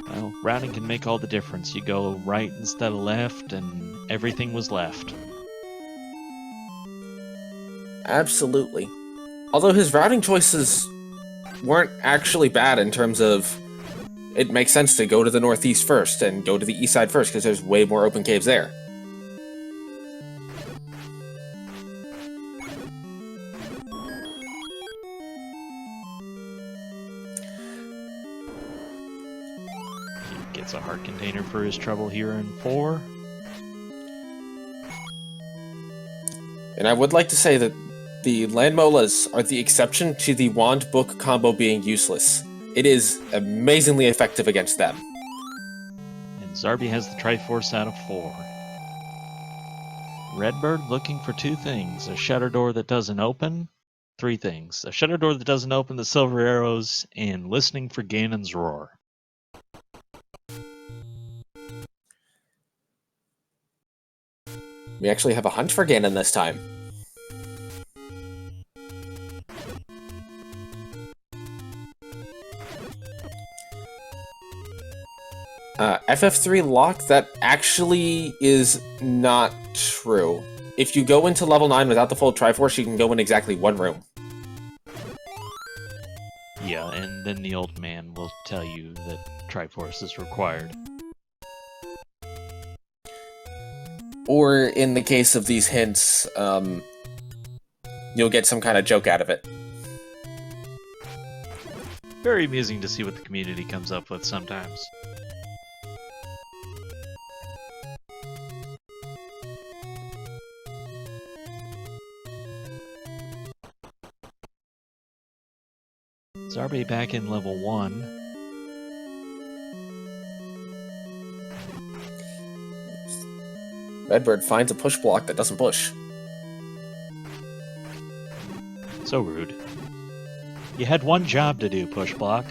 Well, routing can make all the difference. You go right instead of left, and everything was left. Absolutely. Although his routing choices weren't actually bad in terms of it makes sense to go to the northeast first and go to the east side first because there's way more open caves there. He gets a heart container for his trouble here in 4. And I would like to say that the land molas are the exception to the wand book combo being useless. It is amazingly effective against them. And Zarby has the Triforce out of 4. Redbird looking for 2 things. A shutter door that doesn't open. 3 things. A shutter door that doesn't open, the silver arrows, and listening for Ganon's roar. We actually have a hunt for Ganon this time. FF3 lock, that actually is not true. If you go into level 9 without the full Triforce, you can go in exactly 1 room. Yeah, and then the old man will tell you that Triforce is required. Or in the case of these hints, you'll get some kind of joke out of it. Very amusing to see what the community comes up with sometimes. Zarby back in level 1. Redbird finds a push block that doesn't push. So rude. You had one job to do, push block.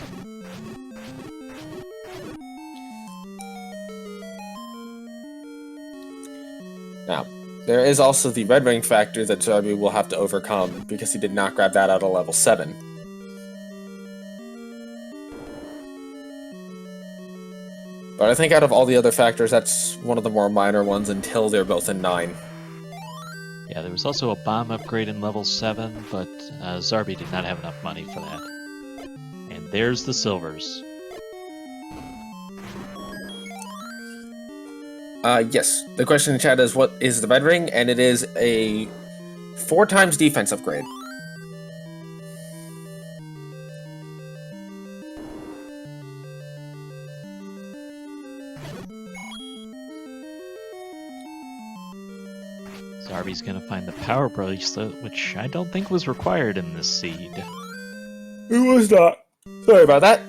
Now, there is also the red ring factor that Zarby will have to overcome because he did not grab that out of level 7. But I think out of all the other factors, that's one of the more minor ones until they're both in 9. Yeah, there was also a bomb upgrade in level 7, but Zarby did not have enough money for that. And there's the silvers. Yes. The question in chat is, what is the red ring? And it is a 4 times defense upgrade. Zarby's gonna find the power bracelet, which I don't think was required in this seed. It was not. Sorry about that.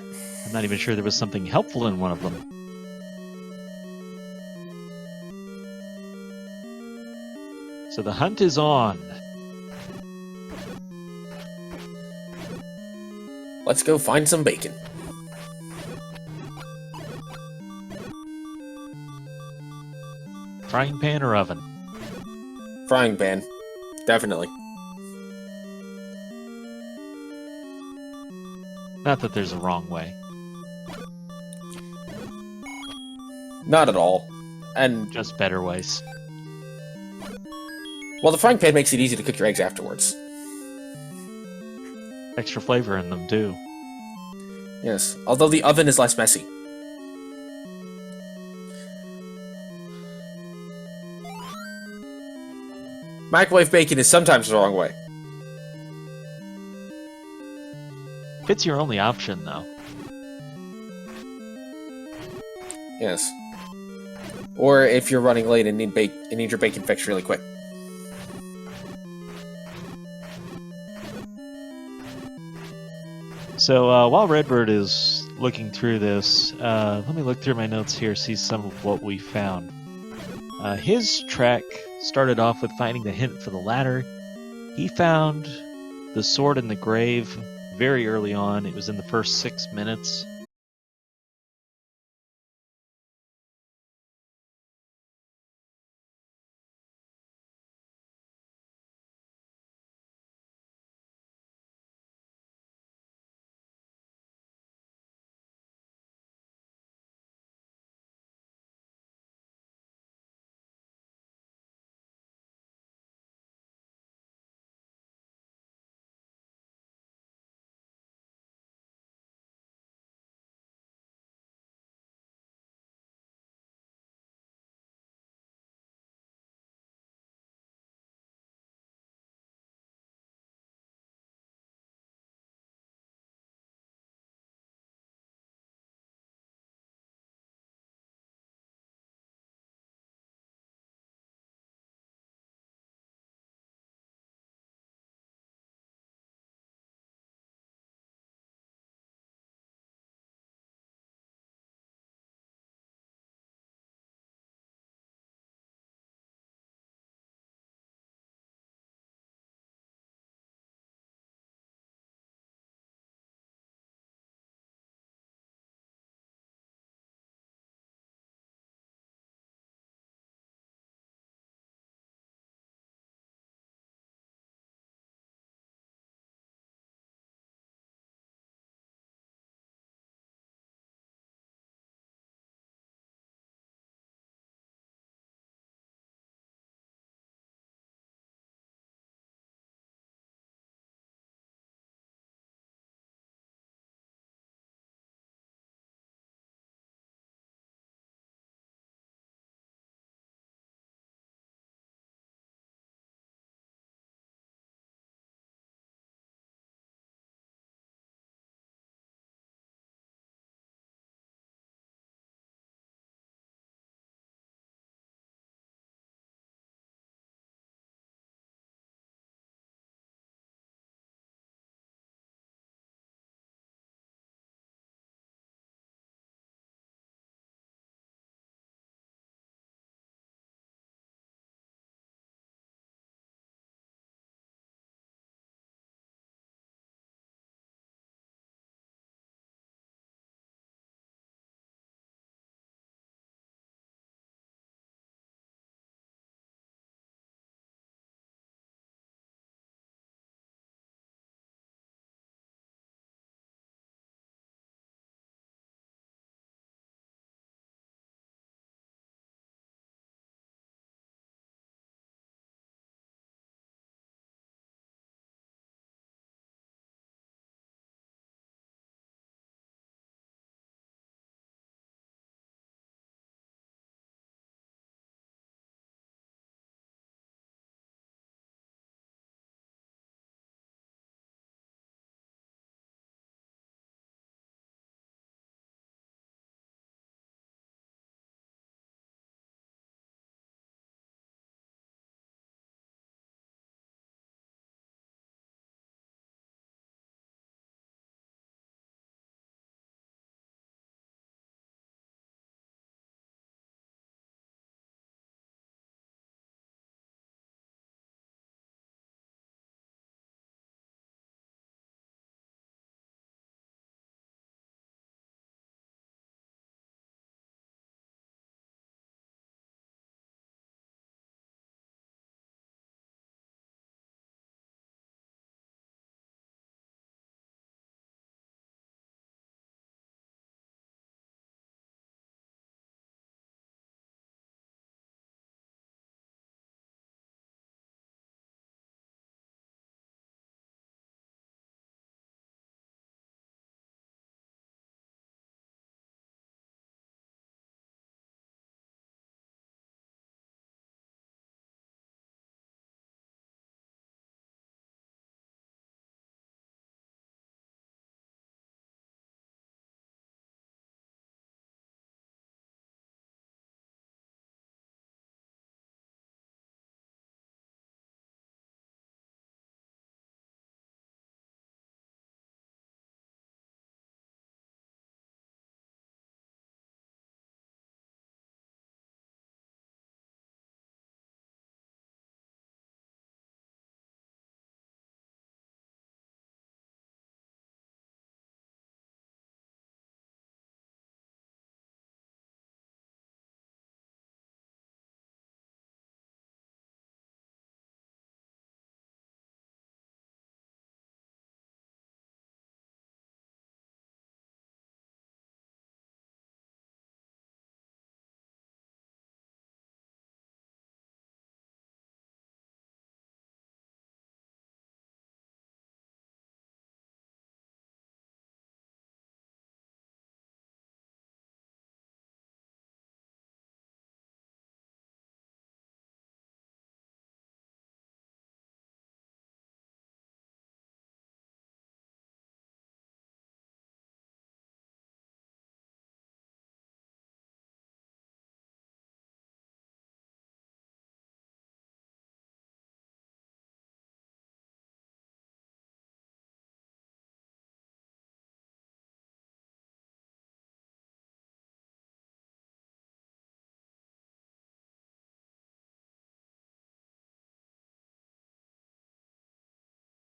I'm not even sure there was something helpful in one of them. So the hunt is on. Let's go find some bacon. Frying pan or oven? Frying pan. Definitely. Not that there's a wrong way. Not at all. And, Just better ways. well, the frying pan makes it easy to cook your eggs afterwards. Extra flavor in them, too. Yes, although the oven is less messy. Microwave bacon is sometimes the wrong way. If it's your only option, though. Yes. Or if you're running late and need your bacon fixed really quick. So while Redbird is looking through this, let me look through my notes here, see some of what we found. His track started off with finding the hint for the ladder. He found the sword in the grave very early on. It was in the first 6 minutes.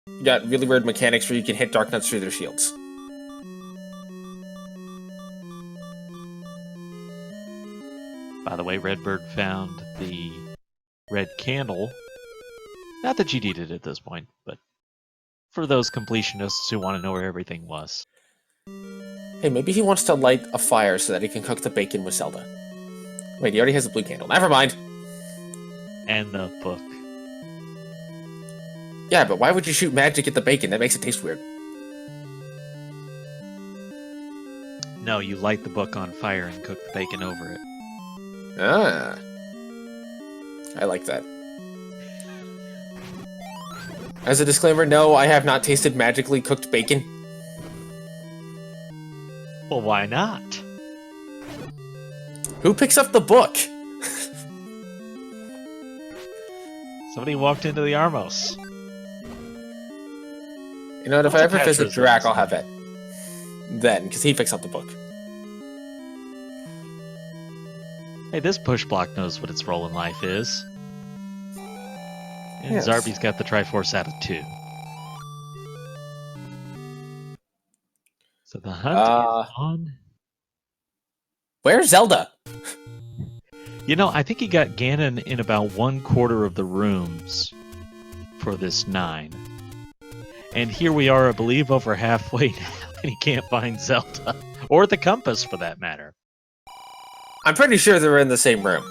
You got really weird mechanics where you can hit Dark Nuts through their shields. By the way, Redbird found the red candle. Not that you need it at this point, but for those completionists who want to know where everything was. Hey, maybe he wants to light a fire so that he can cook the bacon with Zelda. Wait, he already has a blue candle. Never mind. And the book. Yeah, but why would you shoot magic at the bacon? That makes it taste weird. No, you light the book on fire and cook the bacon over it. Ah. I like that. As a disclaimer, no, I have not tasted magically cooked bacon. Well, why not? Who picks up the book? Somebody walked into the Armos. You know what, if What's I a ever visit Petra's Drac, name? I'll have it. Then, because he picks up the book. Hey, this push block knows what its role in life is. And Yes. Zarby's got the Triforce out of 2. So the hunt is on. Where's Zelda? You know, I think he got Ganon in about 1/4 of the rooms for this 9. And here we are, I believe, over halfway now, and he can't find Zelda. Or the compass, for that matter. I'm pretty sure they're in the same room.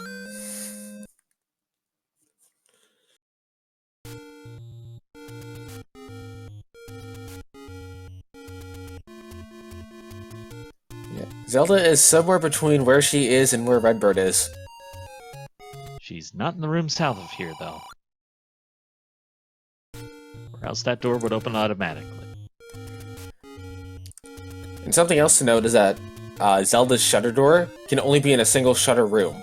Yeah. Zelda is somewhere between where she is and where Redbird is. She's not in the room south of here, though. Or else that door would open automatically. And something else to note is that Zelda's shutter door can only be in a single shutter room.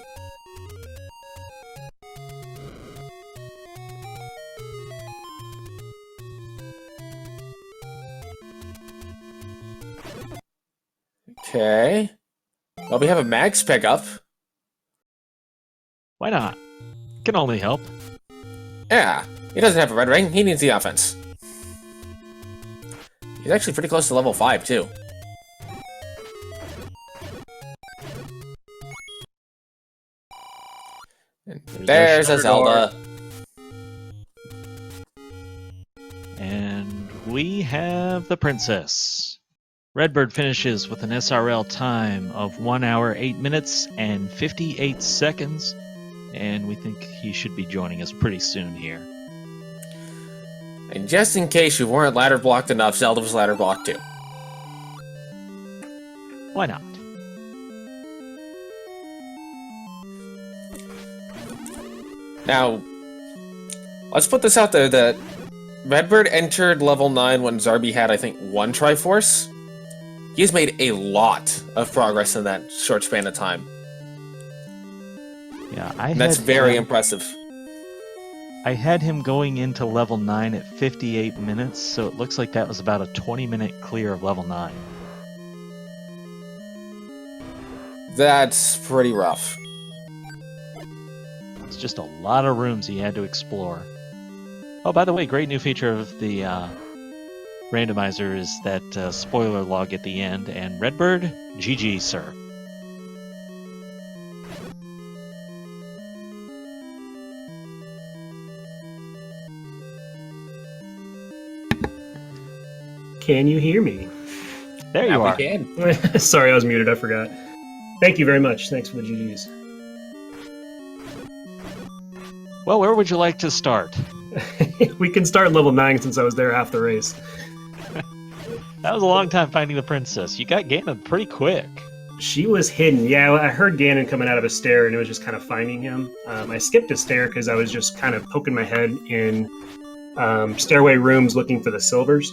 Okay. Well, we have a Max pickup. Why not? Can only help. Yeah, he doesn't have a red ring. He needs the offense. He's actually pretty close to level 5, too. And there's a Zelda. And we have the princess. Redbird finishes with an SRL time of 1 hour, 8 minutes, and 58 seconds. And we think he should be joining us pretty soon here. And just in case you weren't ladder blocked enough, Zelda was ladder blocked too. Why not? Now, let's put this out there that Redbird entered level 9 when Zarby had, I think, 1 Triforce. He's made a lot of progress in that short span of time. Yeah, And that's very impressive. I had him going into level 9 at 58 minutes, so it looks like that was about a 20-minute clear of level 9. That's pretty rough. It's just a lot of rooms he had to explore. Oh, by the way, great new feature of the Randomizer is that spoiler log at the end, and Redbird, GG, sir. Can you hear me? There you are. We can. Sorry, I was muted. I forgot. Thank you very much. Thanks for the GGs. Well, where would you like to start? We can start level 9 since I was there half the race. That was a long time finding the princess. You got Ganon pretty quick. She was hidden. Yeah, I heard Ganon coming out of a stair, and it was just kind of finding him. I skipped a stair because I was just kind of poking my head in stairway rooms looking for the silvers.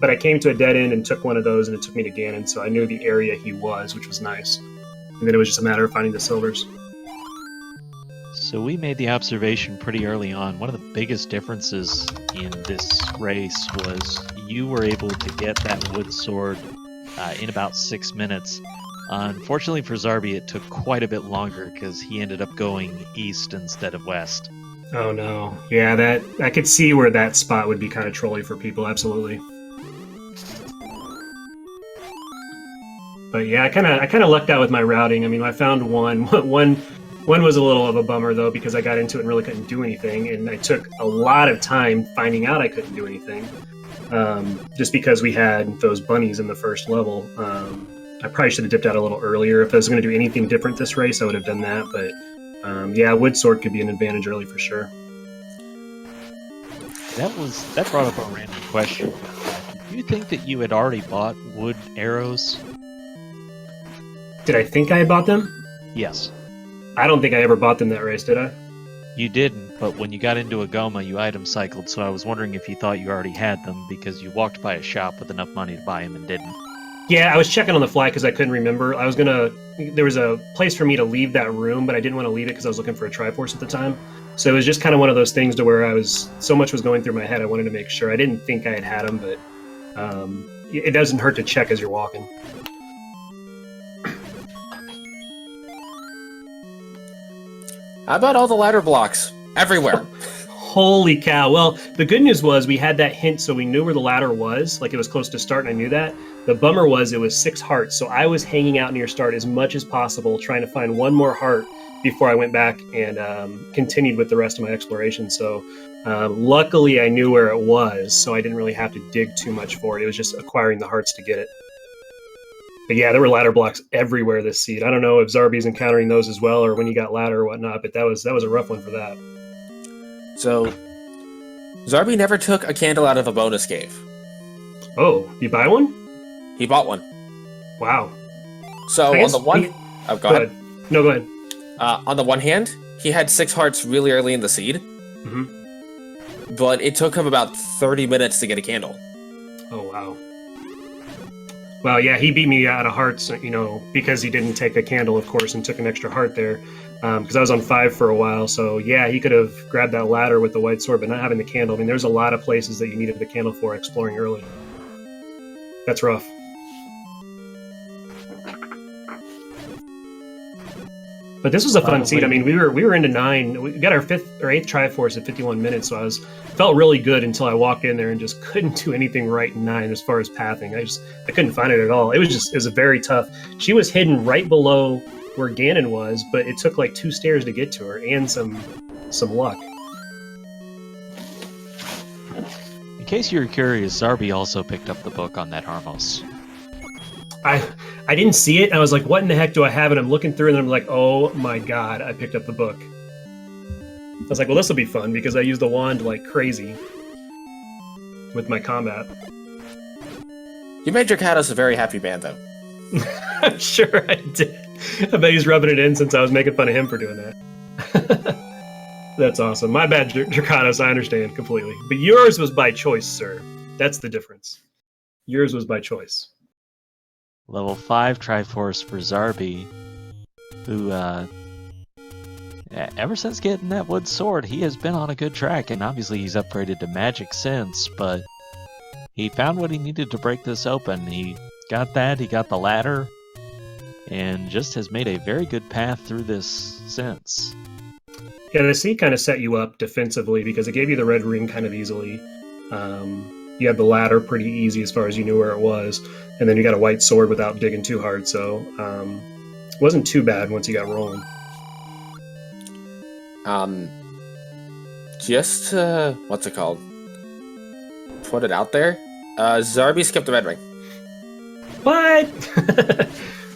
But I came to a dead end and took one of those, and it took me to Ganon, so I knew the area he was, which was nice. And then it was just a matter of finding the silvers. So we made the observation pretty early on. One of the biggest differences in this race was you were able to get that wood sword in about 6 minutes. Unfortunately for Zarby, it took quite a bit longer because he ended up going east instead of west. Oh no. Yeah, that I could see where that spot would be kind of trolly for people, absolutely. But yeah, I kinda lucked out with my routing. I mean, I found one. One was a little of a bummer though, because I got into it and really couldn't do anything, and I took a lot of time finding out I couldn't do anything. Just because we had those bunnies in the first level. I probably should have dipped out a little earlier. If I was going to do anything different this race, I would have done that. But yeah, wood sword could be an advantage early for sure. That brought up a random question. Do you think that you had already bought wood arrows? Did I think I had bought them? Yes. I don't think I ever bought them that race, did I? You didn't, but when you got into a Goma, you item cycled, so I was wondering if you thought you already had them because you walked by a shop with enough money to buy them and didn't. Yeah, I was checking on the fly because I couldn't remember. There was a place for me to leave that room, but I didn't want to leave it because I was looking for a Triforce at the time. So it was just kind of one of those things to where so much was going through my head. I wanted to make sure. I didn't think I had them, but it doesn't hurt to check as you're walking. How about all the ladder blocks everywhere? Holy cow. Well, the good news was we had that hint, so we knew where the ladder was. Like, it was close to start, and I knew that. The bummer was it was 6 hearts, so I was hanging out near start as much as possible, trying to find one more heart before I went back and continued with the rest of my exploration. So luckily I knew where it was, so I didn't really have to dig too much for it. It was just acquiring the hearts to get it. But yeah, there were ladder blocks everywhere this seed. I don't know if Zarby's encountering those as well, or when you got ladder or whatnot, but that was a rough one for that. So, Zarby never took a candle out of a bonus cave. Oh, you buy one? He bought one. Wow. So on the one, go ahead. No, go ahead. On the one hand, he had 6 hearts really early in the seed, but it took him about 30 minutes to get a candle. Oh wow. Well, yeah, he beat me out of hearts, because he didn't take a candle, of course, and took an extra heart there. Because I was on 5 for a while, so yeah, he could have grabbed that ladder with the white sword, but not having the candle. I mean, there's a lot of places that you needed the candle for exploring early. That's rough. But this was a fun seed. I mean, we were into 9. We got our 5th or 8th Triforce at 51 minutes, so felt really good until I walked in there and just couldn't do anything right in 9 as far as pathing. I couldn't find it at all. It was a very tough. She was hidden right below where Ganon was, but it took like 2 stairs to get to her and some luck. In case you're curious, Zarby also picked up the book on that Harmos. I didn't see it, and I was like, what in the heck do I have? And I'm looking through, and I'm like, oh my god, I picked up the book. I was like, well, this will be fun, because I used the wand like crazy with my combat. You made your Kados a very happy man, though. I'm sure I did. I bet he's rubbing it in since I was making fun of him for doing that. That's awesome. My bad, Dracados, I understand completely. But yours was by choice, sir. That's the difference. Yours was by choice. Level 5 Triforce for Zarby, who, ever since getting that wood sword, he has been on a good track, and obviously he's upgraded to magic since, but he found what he needed to break this open. He got that, he got the ladder, and just has made a very good path through this since. Yeah, the sea kind of set you up defensively because it gave you the red ring kind of easily. You had the ladder pretty easy as far as you knew where it was, and then you got a white sword without digging too hard, so it wasn't too bad once you got rolling. Just what's it called? Put it out there. Zarby skipped the red ring. What?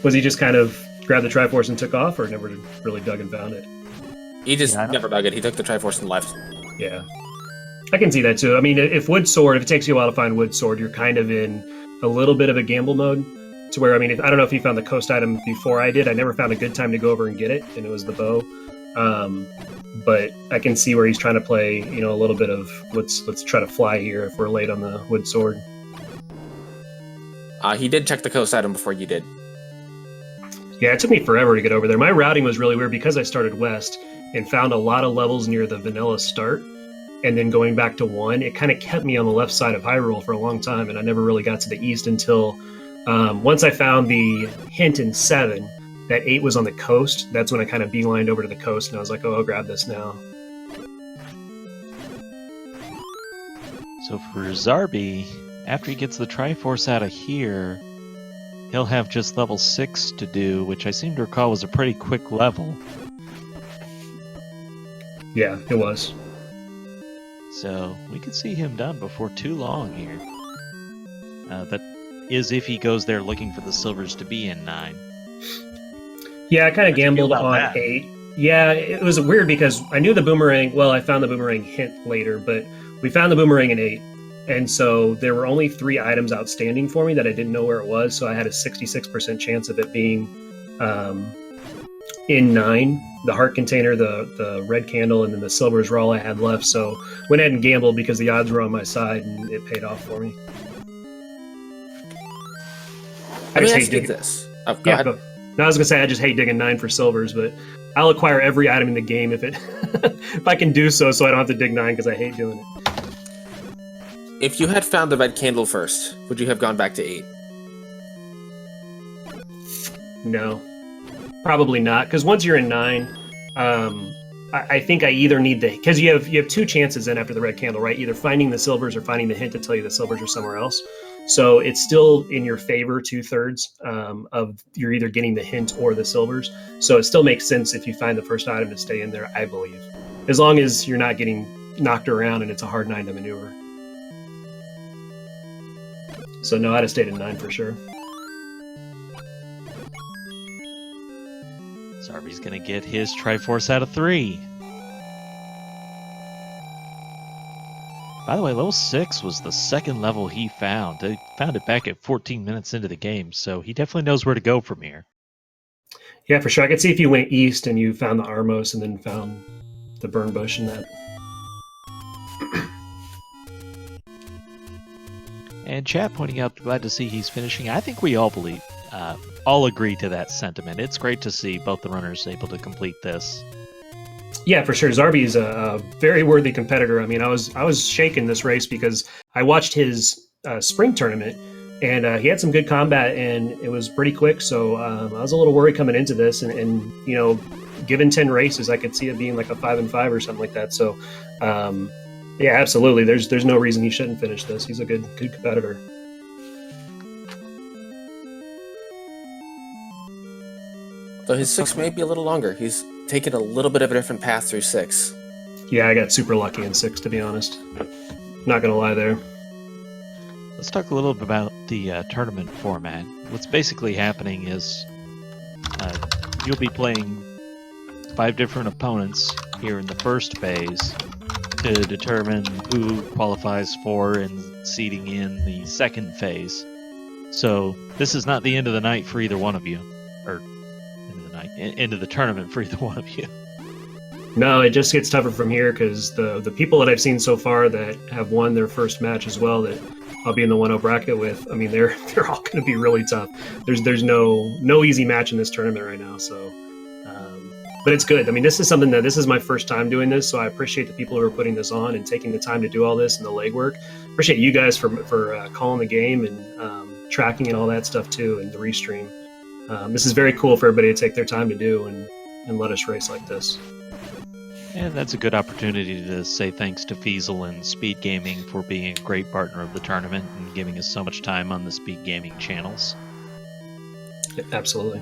Was he just kind of grabbed the Triforce and took off, or never really dug and found it? He just never dug it. He took the Triforce and left. Yeah. I can see that too. I mean, if it takes you a while to find wood sword, you're kind of in a little bit of a gamble mode to where, I mean, I don't know if you found the coast item before I did. I never found a good time to go over and get it, and it was the bow. But I can see where he's trying to play, a little bit of let's try to fly here if we're late on the wood sword. He did check the coast item before you did. Yeah, it took me forever to get over there. My routing was really weird because I started west and found a lot of levels near the vanilla start. And then going back to 1, it kind of kept me on the left side of Hyrule for a long time, and I never really got to the east until once I found the hint in 7 that 8 was on the coast. That's when I kind of beelined over to the coast, and I was like, oh, I'll grab this now. So for Zarby, after he gets the Triforce out of here, he'll have just level 6 to do, which I seem to recall was a pretty quick level. Yeah, it was. So we could see him done before too long here. That is if he goes there looking for the silvers to be in 9. Yeah, I kind of How'd you feel gambled about on that? 8. Yeah, it was weird because I knew the boomerang. Well, I found the boomerang hint later, but we found the boomerang in 8. And so there were only 3 items outstanding for me that I didn't know where it was. So I had a 66% chance of it being in 9. The heart container, the red candle, and then the silvers were all I had left. So went ahead and gambled because the odds were on my side, and it paid off for me. Let me just ask hate you digging. this. Oh, go ahead. No, I was gonna say I just hate digging 9 for silvers, but I'll acquire every item in the game if it if I can do so I don't have to dig 9 because I hate doing it. If you had found the red candle first, would you have gone back to 8? No, probably not. Because once you're in 9, I think I either need because you have 2 chances then after the red candle, right? Either finding the silvers or finding the hint to tell you the silvers are somewhere else. So it's still in your favor 2/3 of you're either getting the hint or the silvers. So it still makes sense if you find the first item to stay in there, I believe, as long as you're not getting knocked around and it's a hard 9 to maneuver. So no, I'd have stayed in 9 for sure. Zarby's gonna get his Triforce out of 3. By the way, level 6 was the second level he found. He found it back at 14 minutes into the game, so he definitely knows where to go from here. Yeah, for sure. I could see if you went east and you found the Armos and then found the burn bush and that. And chat pointing out, glad to see he's finishing. I think we all all agree to that sentiment. It's great to see both the runners able to complete this. Yeah, for sure. Zarby is a very worthy competitor. I mean, I was shaking this race because I watched his spring tournament, and he had some good combat, and it was pretty quick. So I was a little worried coming into this, and you know, given 10 races, I could see it being like a 5-5 or something like that. So yeah, absolutely. There's no reason he shouldn't finish this. He's a good competitor. Though his 6 may be a little longer. He's taken a little bit of a different path through 6. Yeah, I got super lucky in 6, to be honest. Not gonna lie there. Let's talk a little bit about the tournament format. What's basically happening is you'll be playing 5 different opponents here in the first phase to determine who qualifies for and seeding in the second phase. So this is not the end of the night for either one of you, or end of the tournament for either one of you. No, it just gets tougher from here because the people that I've seen so far that have won their first match as well, that I'll be in the 1-0 bracket with, I mean, they're all going to be really tough. There's no easy match in this tournament right now. So, but it's good. I mean, this is my first time doing this, so I appreciate the people who are putting this on and taking the time to do all this and the legwork. Appreciate you guys for calling the game and tracking and all that stuff too, and the restream. This is very cool for everybody to take their time to do and let us race like this. And that's a good opportunity to say thanks to Feasel and Speed Gaming for being a great partner of the tournament and giving us so much time on the Speed Gaming channels. Yeah, absolutely.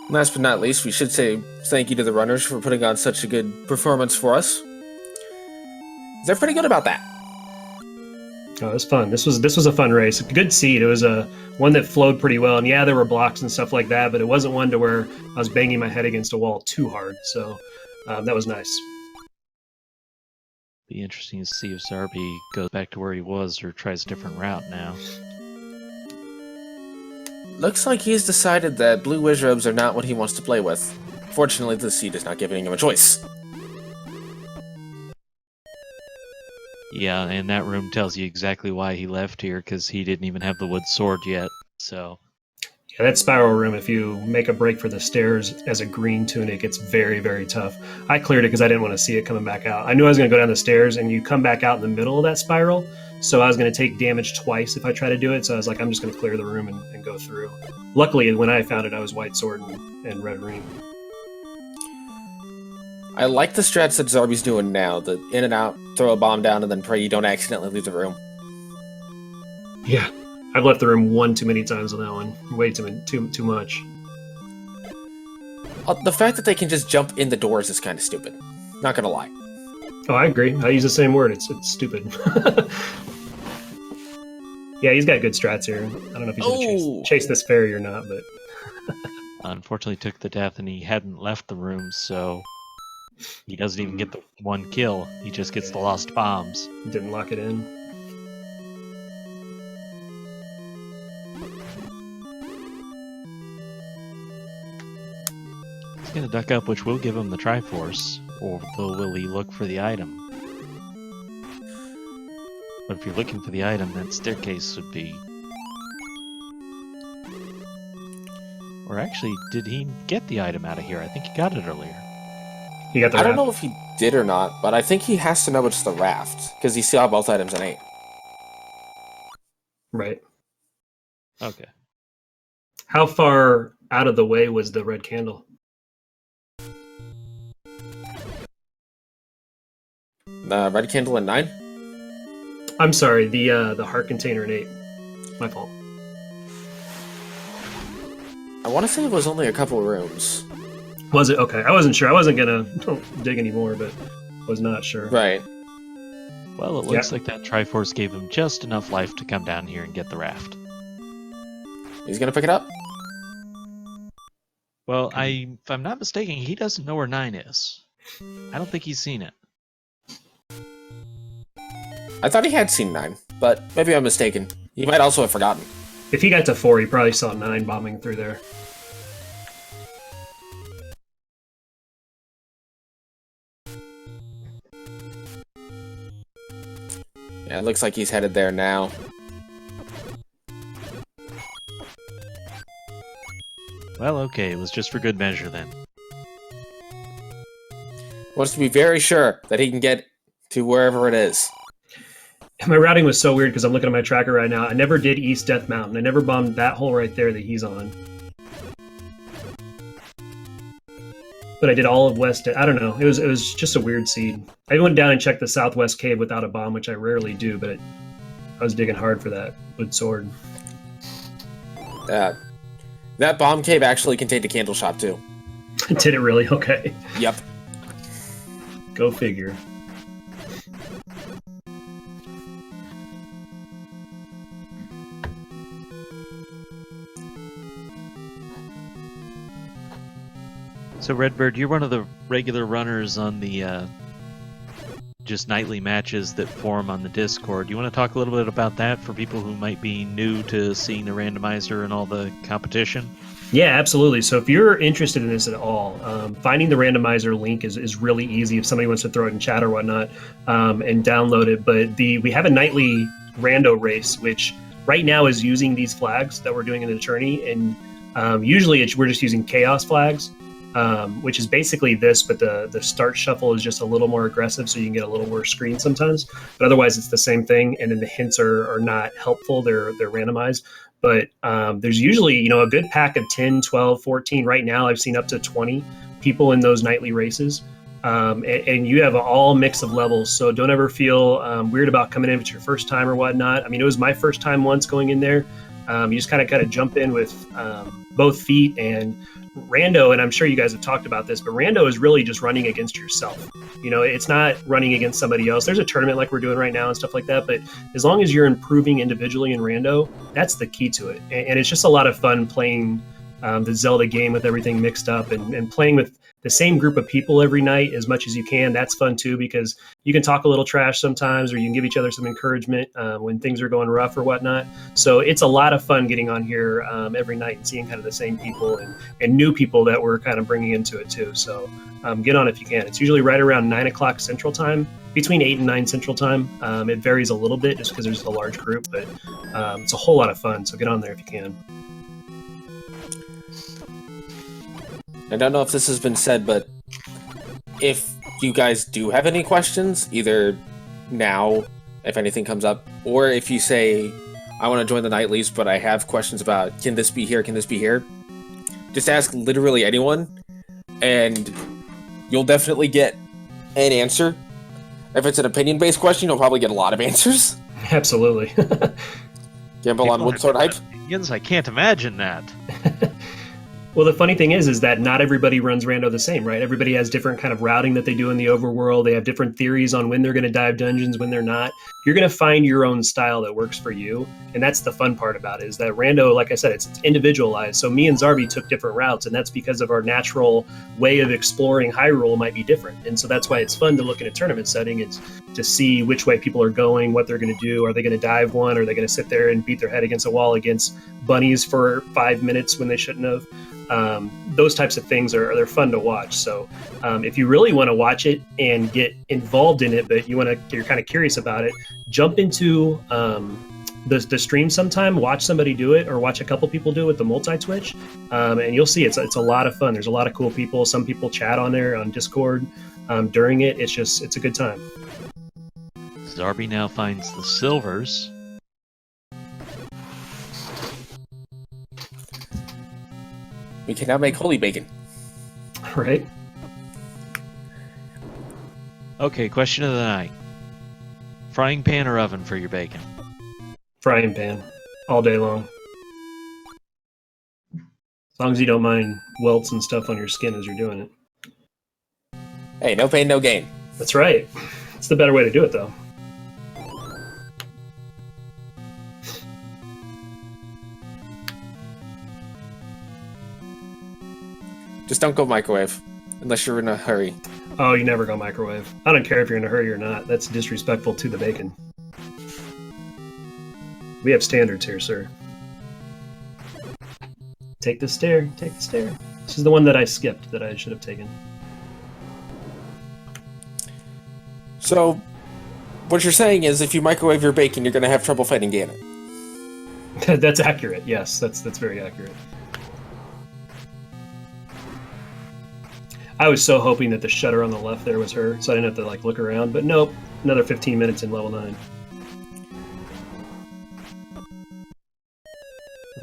Last but not least, we should say thank you to the runners for putting on such a good performance for us. They're pretty good about that. Oh, it was fun. This was a fun race. Good seed. It was a one that flowed pretty well. And yeah, there were blocks and stuff like that, but it wasn't one to where I was banging my head against a wall too hard. So that was nice. Be interesting to see if Zarby goes back to where he was or tries a different route now. Looks like he's decided that blue wizrobes are not what he wants to play with. Fortunately, the seed is not giving him a choice. Yeah, and that room tells you exactly why he left here, because he didn't even have the wood sword yet, so... Yeah, that spiral room, if you make a break for the stairs as a green tunic, it's very, very tough. I cleared it because I didn't want to see it coming back out. I knew I was going to go down the stairs, and you come back out in the middle of that spiral, so I was going to take damage twice if I try to do it, so I was like, I'm just going to clear the room and go through. Luckily, when I found it, I was white sword and red ring. I like the strats that Zarby's doing now. The in and out, throw a bomb down, and then pray you don't accidentally leave the room. Yeah, I've left the room one too many times on that one. Way too much. The fact that they can just jump in the doors is kind of stupid. Not gonna lie. Oh, I agree. I use the same word. It's stupid. Yeah, he's got good strats here. I don't know if he's gonna chase this fairy or not, but Unfortunately took the death and he hadn't left the room, so he doesn't even get the one kill. He just gets the lost bombs. didn't lock it in. He's gonna duck up, which will give him the Triforce, or will he look for the item? But if you're looking for the item, that staircase would be... Or actually, did he get the item out of here? I think he got it earlier. He got the I raft. don't know if he did or not, but I think he has to know it's the raft, because he saw both items in 8. Right. Okay. How far out of the way was the red candle? Red candle in 9? I'm sorry, the heart container in 8. My fault. I want to say it was only a couple rooms. Was it? Okay, I wasn't sure. I wasn't gonna dig anymore, but was not sure. Right. Well, it looks like that Triforce gave him just enough life to come down here and get the raft. He's gonna pick it up? Well, if I'm not mistaken, he doesn't know where 9 is. I don't think he's seen it. I thought he had seen 9, but maybe I'm mistaken. He might also have forgotten. If he got to 4, he probably saw 9 bombing through there. Yeah, it looks like he's headed there now. Well, okay, it was just for good measure then. Wants to be very sure that he can get to wherever it is. My routing was so weird because I'm looking at my tracker right now. I never did East Death Mountain. I never bombed that hole right there that he's on. But I did all of West. I don't know. It was just a weird seed. I went down and checked the Southwest Cave without a bomb, which I rarely do, but I was digging hard for that wood sword. That bomb cave actually contained a candle shop too. Did it really? Okay. Yep. Go figure. So, Redbird, you're one of the regular runners on the just nightly matches that form on the Discord. Do you want to talk a little bit about that for people who might be new to seeing the randomizer and all the competition? Yeah, absolutely. So if you're interested in this at all, finding the randomizer link is really easy if somebody wants to throw it in chat or whatnot and download it. But we have a nightly rando race, which right now is using these flags that we're doing in the tourney. And usually we're just using chaos flags. Which is basically this, but the start shuffle is just a little more aggressive, so you can get a little worse screen sometimes. But otherwise, it's the same thing, and then the hints are not helpful. They're randomized. But there's usually, a good pack of 10, 12, 14. Right now, I've seen up to 20 people in those nightly races. And you have all mix of levels, so don't ever feel weird about coming in if it's your first time or whatnot. I mean, it was my first time once going in there. You just kind of jump in with both feet, and Rando, and I'm sure you guys have talked about this, but Rando is really just running against yourself. It's not running against somebody else. There's a tournament like we're doing right now and stuff like that, but as long as you're improving individually in Rando, that's the key to it. And it's just a lot of fun playing the Zelda game with everything mixed up and playing with the same group of people every night as much as you can. That's fun too, because you can talk a little trash sometimes, or you can give each other some encouragement when things are going rough or whatnot. So it's a lot of fun getting on here every night and seeing kind of the same people and new people that we're kind of bringing into it too. So get on if you can. It's usually right around 9 o'clock Central Time, between 8 and 9 Central Time. It varies a little bit just because there's a large group, but it's a whole lot of fun. So get on there if you can. I don't know if this has been said, but if you guys do have any questions, either now, if anything comes up, or if you say, I want to join the nightlies, but I have questions about, can this be here, just ask literally anyone, and you'll definitely get an answer. If it's an opinion-based question, you'll probably get a lot of answers. Absolutely. Gamble on Woodsword hype? Opinions? I can't imagine that. Well, the funny thing is that not everybody runs rando the same, right? Everybody has different kind of routing that they do in the overworld. They have different theories on when they're going to dive dungeons, when they're not. You're going to find your own style that works for you. And that's the fun part about it, is that rando, like I said, it's individualized. So me and Zarby took different routes, and that's because of our natural way of exploring Hyrule might be different. And so that's why it's fun to look in a tournament setting, is to see which way people are going, what they're going to do. Are they going to dive one? Are they going to sit there and beat their head against a wall against bunnies for 5 minutes when they shouldn't have? Those types of things they're fun to watch. So if you really want to watch it and get involved in it, but you're kind of curious about it, jump into the stream sometime, watch somebody do it, or watch a couple people do it with the multi-twitch, and you'll see it's a lot of fun. There's a lot of cool people. Some people chat on there on Discord during it. It's a good time. Zarby now finds the silvers. We can now make holy bacon. Right? Okay, question of the night. Frying pan or oven for your bacon? Frying pan. All day long. As long as you don't mind welts and stuff on your skin as you're doing it. Hey, no pain, no gain. That's right. It's the better way to do it, though. Just don't go microwave, unless you're in a hurry. Oh, you never go microwave. I don't care if you're in a hurry or not. That's disrespectful to the bacon. We have standards here, sir. Take the stair. Take the stair. This is the one that I skipped that I should have taken. So, what you're saying is if you microwave your bacon, you're going to have trouble fighting Ganon. That's accurate. Yes, that's very accurate. I was so hoping that the shutter on the left there was her, so I didn't have to look around. But nope, another 15 minutes in level 9.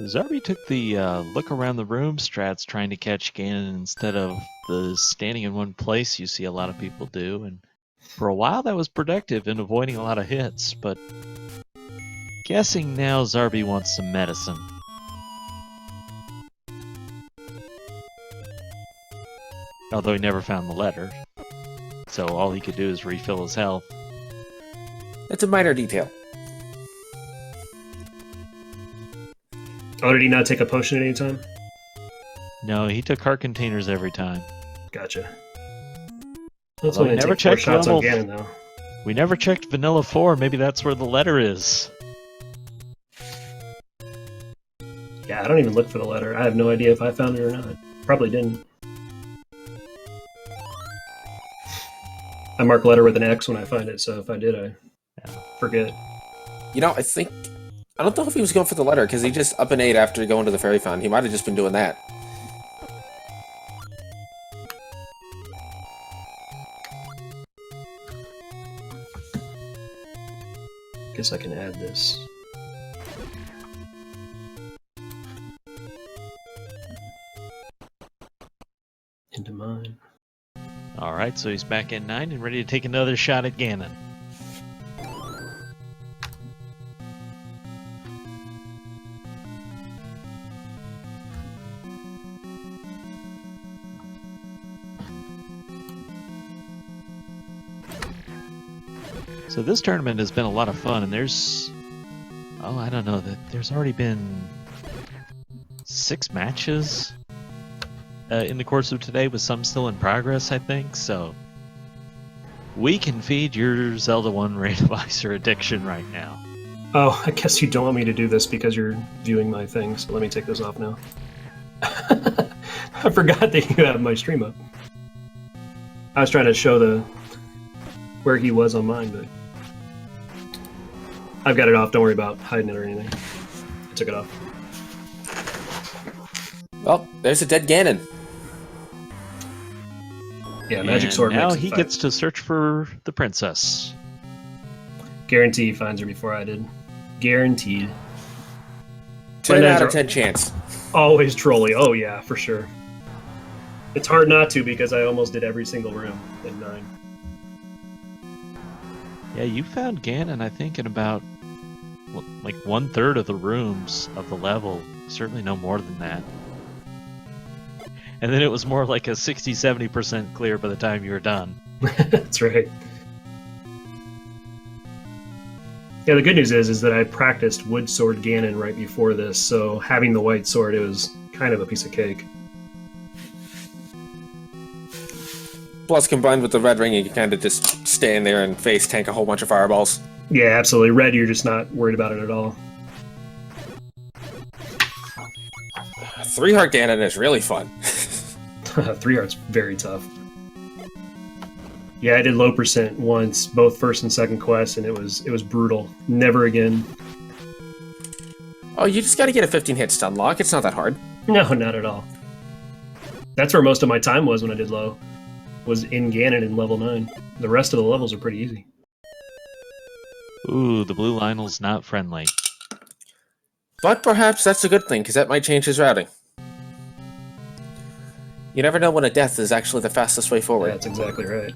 Zarby took the look around the room strats, trying to catch Ganon instead of the standing in one place you see a lot of people do. And for a while that was productive in avoiding a lot of hits, but guessing now Zarby wants some medicine. Although he never found the letter, so all he could do is refill his health. That's a minor detail. Oh, did he not take a potion at any time? No, he took heart containers every time. Gotcha. That's Although only never take 4 checked shots on level. Ganon, though. We never checked Vanilla 4, maybe that's where the letter is. Yeah, I don't even look for the letter. I have no idea if I found it or not. Probably didn't. I mark letter with an X when I find it, so if I did, I forget. You know, I don't know if he was going for the letter, because he just up and ate after going to the fairy fountain. He might have just been doing that. Guess I can add this. Into mine. Alright, so he's back at 9 and ready to take another shot at Ganon. So this tournament has been a lot of fun, and there's... Oh, I don't know, there's already been 6 matches in the course of today, with some still in progress, I think, so... We can feed your Zelda 1 Randomizer addiction right now. Oh, I guess you don't want me to do this because you're viewing my thing, so let me take this off now. I forgot that you have my stream up. I was trying to show where he was on mine, but... I've got it off, don't worry about hiding it or anything. I took it off. Well, there's a dead Ganon. Yeah, Magic Sword now makes it he fight. gets to search for the princess. Guarantee he finds her before I did. Guaranteed. 10 My out names of are 10 chance. Always trolly. Oh yeah, for sure. It's hard not to because I almost did every single room in 9. Yeah, you found Ganon, I think, in about like 1/3 of the rooms of the level. Certainly no more than that. And then it was more like a 60-70% clear by the time you were done. That's right. Yeah, the good news is that I practiced Wood Sword Ganon right before this, so having the white sword, it was kind of a piece of cake. Plus, combined with the red ring, you can kind of just stand there and face tank a whole bunch of fireballs. Yeah, absolutely. Red, you're just not worried about it at all. 3-heart Ganon is really fun. 3-heart's very tough. Yeah, I did low percent once, both first and second quests, and it was brutal. Never again. Oh, you just gotta get a 15-hit stun lock. It's not that hard. No, not at all. That's where most of my time was when I did low. Was in Ganon in level 9. The rest of the levels are pretty easy. Ooh, the blue Lionel's not friendly. But perhaps that's a good thing, because that might change his routing. You never know when a death is actually the fastest way forward. That's exactly right.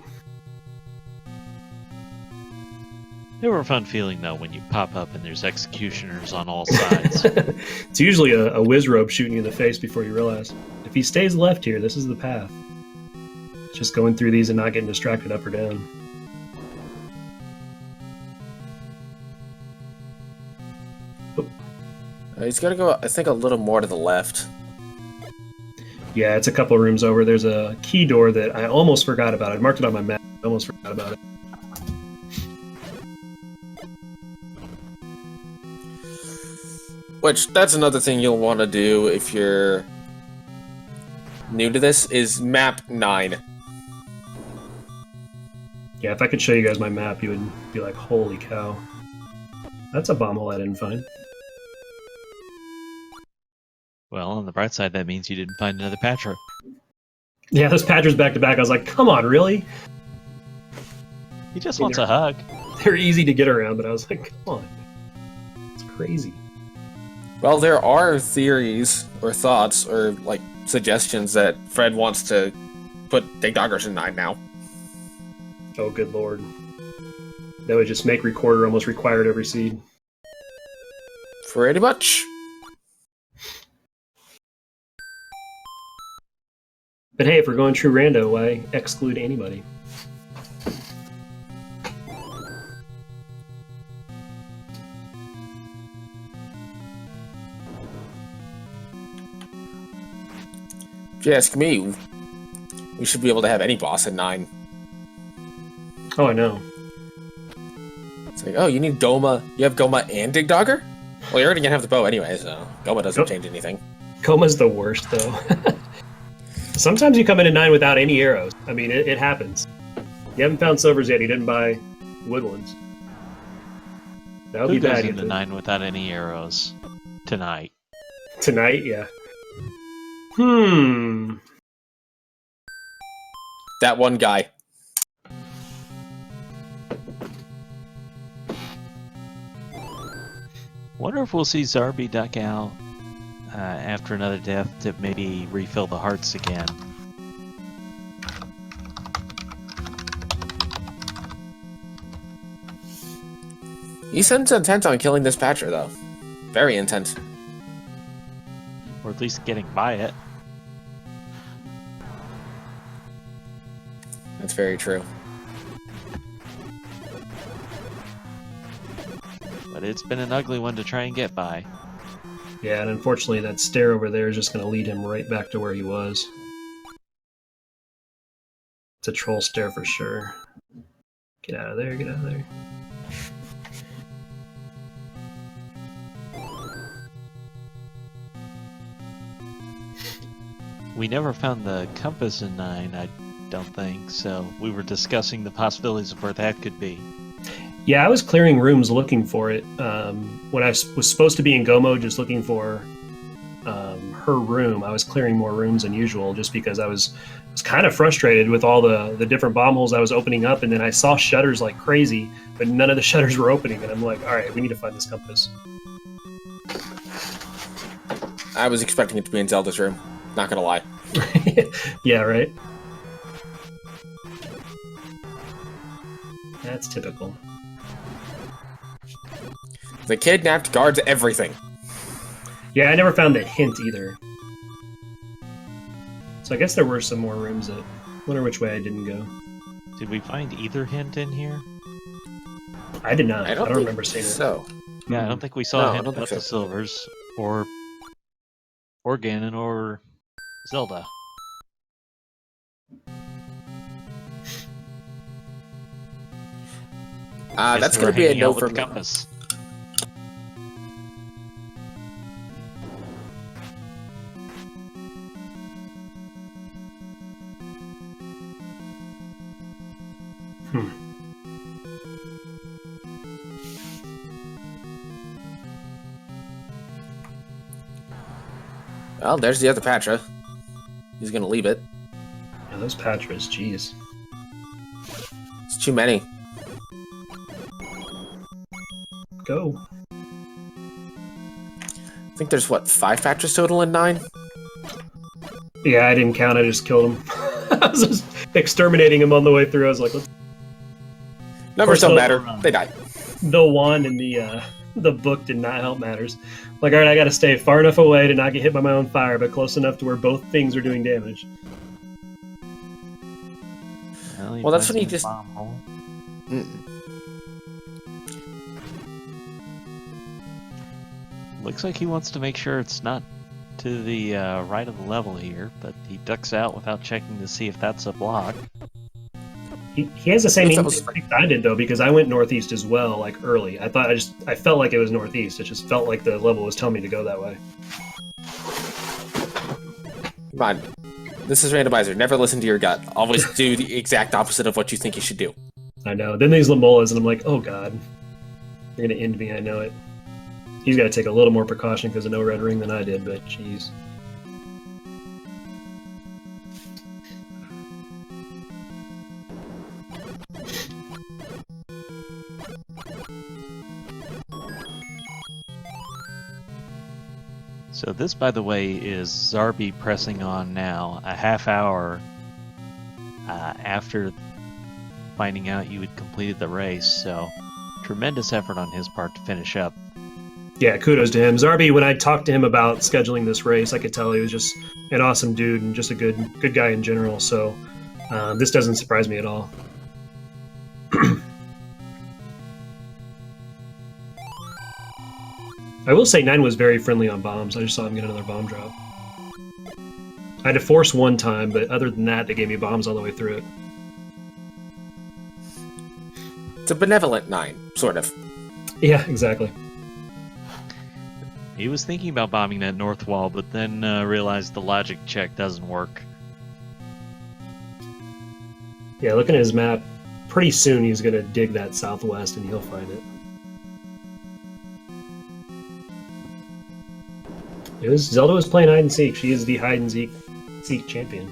Never a fun feeling, though, when you pop up and there's executioners on all sides. It's usually a whiz robe shooting you in the face before you realize. If he stays left here, this is the path. It's just going through these and not getting distracted up or down. He's got to go, I think, a little more to the left. Yeah, it's a couple rooms over. There's a key door that I almost forgot about. I marked it on my map. I almost forgot about it. Which, that's another thing you'll want to do if you're new to this, is map 9. Yeah, if I could show you guys my map, you would be like, holy cow. That's a bomb hole I didn't find. Well, on the bright side, that means you didn't find another Patra. Yeah, those Patras back to back, I was like, come on, really? He just wants a hug. They're easy to get around, but I was like, come on. It's crazy. Well, there are theories or thoughts or like suggestions that Fred wants to put Dig Doggers in 9 now. Oh, good lord. That would just make Recorder almost required every seed. Pretty much. But hey, if we're going true rando, why exclude anybody? If you ask me, we should be able to have any boss in 9. Oh, I know. It's like, oh, you need Goma. You have Goma and Dig Dogger? Well, you're already gonna have the bow anyway, so Goma doesn't change anything. Goma's the worst, though. Sometimes you come in at 9 without any arrows. I mean, it happens. You haven't found silvers yet. You didn't buy woodlands. That would Who be goes bad. into 9 without any arrows tonight? Tonight, yeah. That one guy. Wonder if we'll see Zarby duck out after another death to maybe refill the hearts again. He seems intent on killing this Patra, though. Very intent. Or at least getting by it. That's very true. But it's been an ugly one to try and get by. Yeah, and unfortunately that stair over there is just going to lead him right back to where he was. It's a troll stair for sure. Get out of there, get out of there. We never found the compass in 9, I don't think, so we were discussing the possibilities of where that could be. Yeah, I was clearing rooms looking for it. When I was supposed to be in Gomo just looking for her room, I was clearing more rooms than usual just because I was kind of frustrated with all the different bomb holes I was opening up, and then I saw shutters like crazy, but none of the shutters were opening, and I'm like, alright, we need to find this compass. I was expecting it to be in Zelda's room. Not gonna lie. Yeah, right. That's typical. The kidnapped guards everything. Yeah, I never found the hint either. So I guess there were some more rooms that... Wonder which way I didn't go. Did we find either hint in here? I did not. I don't think remember seeing it. so. Yeah, I don't think we saw No, a I hint don't think about the so. silvers or Ganon or Zelda. Guess That's they gonna were be a hanging no out with for the me. compass. Hmm. Well, there's the other Patra. He's gonna leave it. Yeah, those Patras, jeez. It's too many. Go. I think there's what, 5 Patras total in 9? Yeah, I didn't count. I just killed him. I was just exterminating him on the way through. I was like, let's... Numbers don't the- matter. They die. The wand in the book did not help matters. Like, all right, I got to stay far enough away to not get hit by my own fire, but close enough to where both things are doing damage. Well, that's when you just... Bomb hole. Looks like he wants to make sure it's not to the right of the level here, but he ducks out without checking to see if that's a block. He has the same That was- instinct I did though, because I went northeast as well, like early. I felt like it was northeast. It just felt like the level was telling me to go that way. Come on. This is Randomizer. Never listen to your gut. Always do the exact opposite of what you think you should do. I know. Then these Lamolas, and I'm like, oh god, they're gonna end me. I know it. He's got to take a little more precaution because of no red ring than I did, but jeez. So this, by the way, is Zarby pressing on now, a half hour after finding out you had completed the race. So tremendous effort on his part to finish up. Yeah, kudos to him. Zarby, when I talked to him about scheduling this race, I could tell he was just an awesome dude and just a good guy in general. So this doesn't surprise me at all. I will say 9 was very friendly on bombs. I just saw him get another bomb drop. I had to force one time, but other than that, they gave me bombs all the way through it. It's a benevolent 9, sort of. Yeah, exactly. He was thinking about bombing that north wall, but then realized the logic check doesn't work. Yeah, looking at his map, pretty soon he's going to dig that southwest and he'll find it. Zelda was playing hide and seek. She is the hide and seek champion.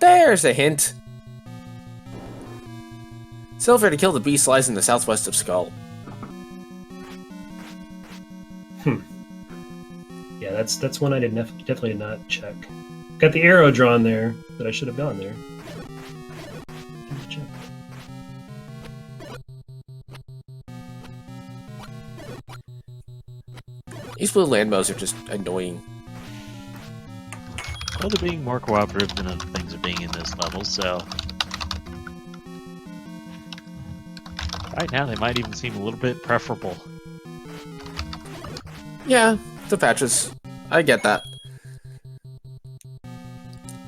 There's a hint. Silver to kill the beast lies in the southwest of Skull. Yeah, that's one I definitely did not check. Got the arrow drawn there, but I should have gone there. Didn't check. These blue landmos are just annoying. Well, they're being more cooperative than other things are being in this level, so... Right now, they might even seem a little bit preferable. Yeah, the patches. I get that.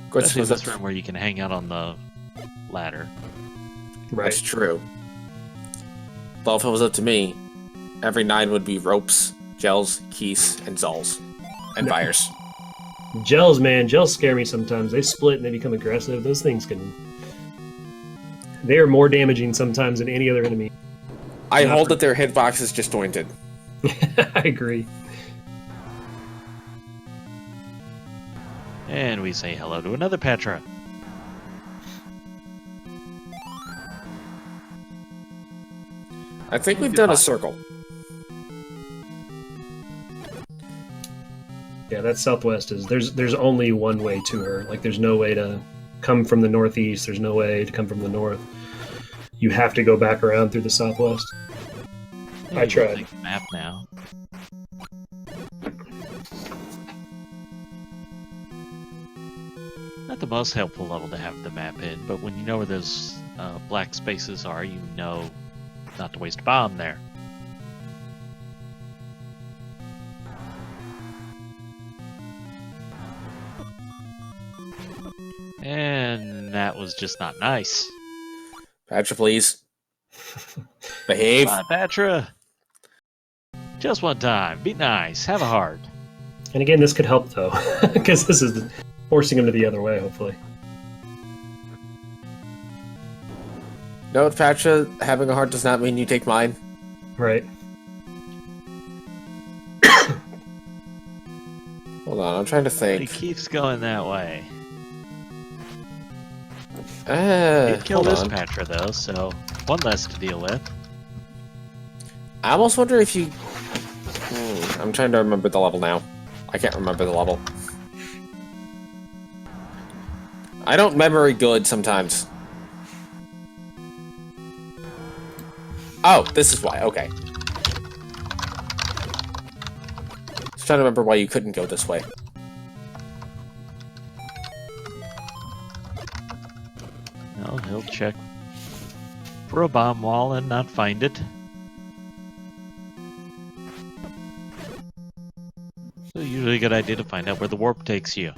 Especially in this room where you can hang out on the ladder. That's true. Well, if it was up to me, every 9 would be ropes, gels, keys, and zols. And fires. Gels, man, gels scare me sometimes. They split and they become aggressive. Those things can... They are more damaging sometimes than any other enemy. I hold that their hitbox is disjointed. I agree. And we say hello to another Patra. I think we've done a circle. Yeah, that southwest is there's only one way to her. Like there's no way to come from the northeast. There's no way to come from the north. You have to go back around through the southwest. Maybe I tried. We'll take the map now. Not the most helpful level to have the map in, but when you know where those black spaces are, you know not to waste a bomb there. And that was just not nice. Patra, please. Behave. Come on, Patra. Just one time. Be nice. Have a heart. And again, this could help though, because this is forcing him to the other way. Hopefully. No, Patra, having a heart does not mean you take mine. Right. Hold on, I'm trying to But he think. keeps going that way. Hold He'd kill this on. Patra, though, so one less to deal with. I almost wonder if you... I'm trying to remember the level now. I can't remember the level. I don't memory good sometimes. Oh, this is why. Okay. Just trying to remember why you couldn't go this way. No, he'll check for a bomb wall and not find it. So usually a good idea to find out where the warp takes you.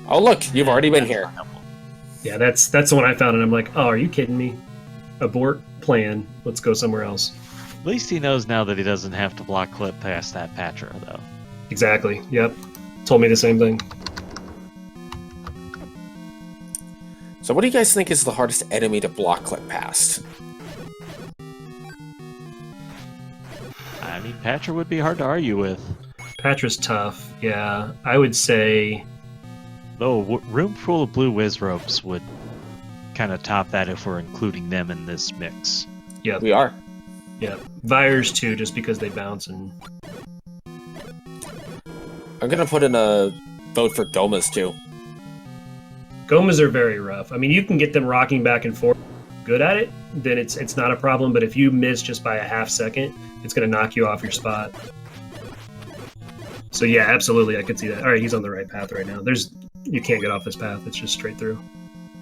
Oh, look, you've already been here. Yeah, that's the one I found, and I'm like, oh, are you kidding me? Abort plan. Let's go somewhere else. At least he knows now that he doesn't have to block clip past that Patra, though. Exactly. Yep. Told me the same thing. So what do you guys think is the hardest enemy to block clip past? I mean, Patra would be hard to argue with. Patra's tough. Yeah, I would say. Though room full of blue whiz ropes would kind of top that if we're including them in this mix. Yeah, We are. yeah. Vires too, just because they bounce and. I'm gonna put in a vote for Gomas too. Gomas are very rough. I mean, you can get them rocking back and forth. Good at it, then it's not a problem. But if you miss just by a half second, it's going to knock you off your spot. So yeah, absolutely, I could see that. All right, he's on the right path right now. You can't get off this path. It's just straight through.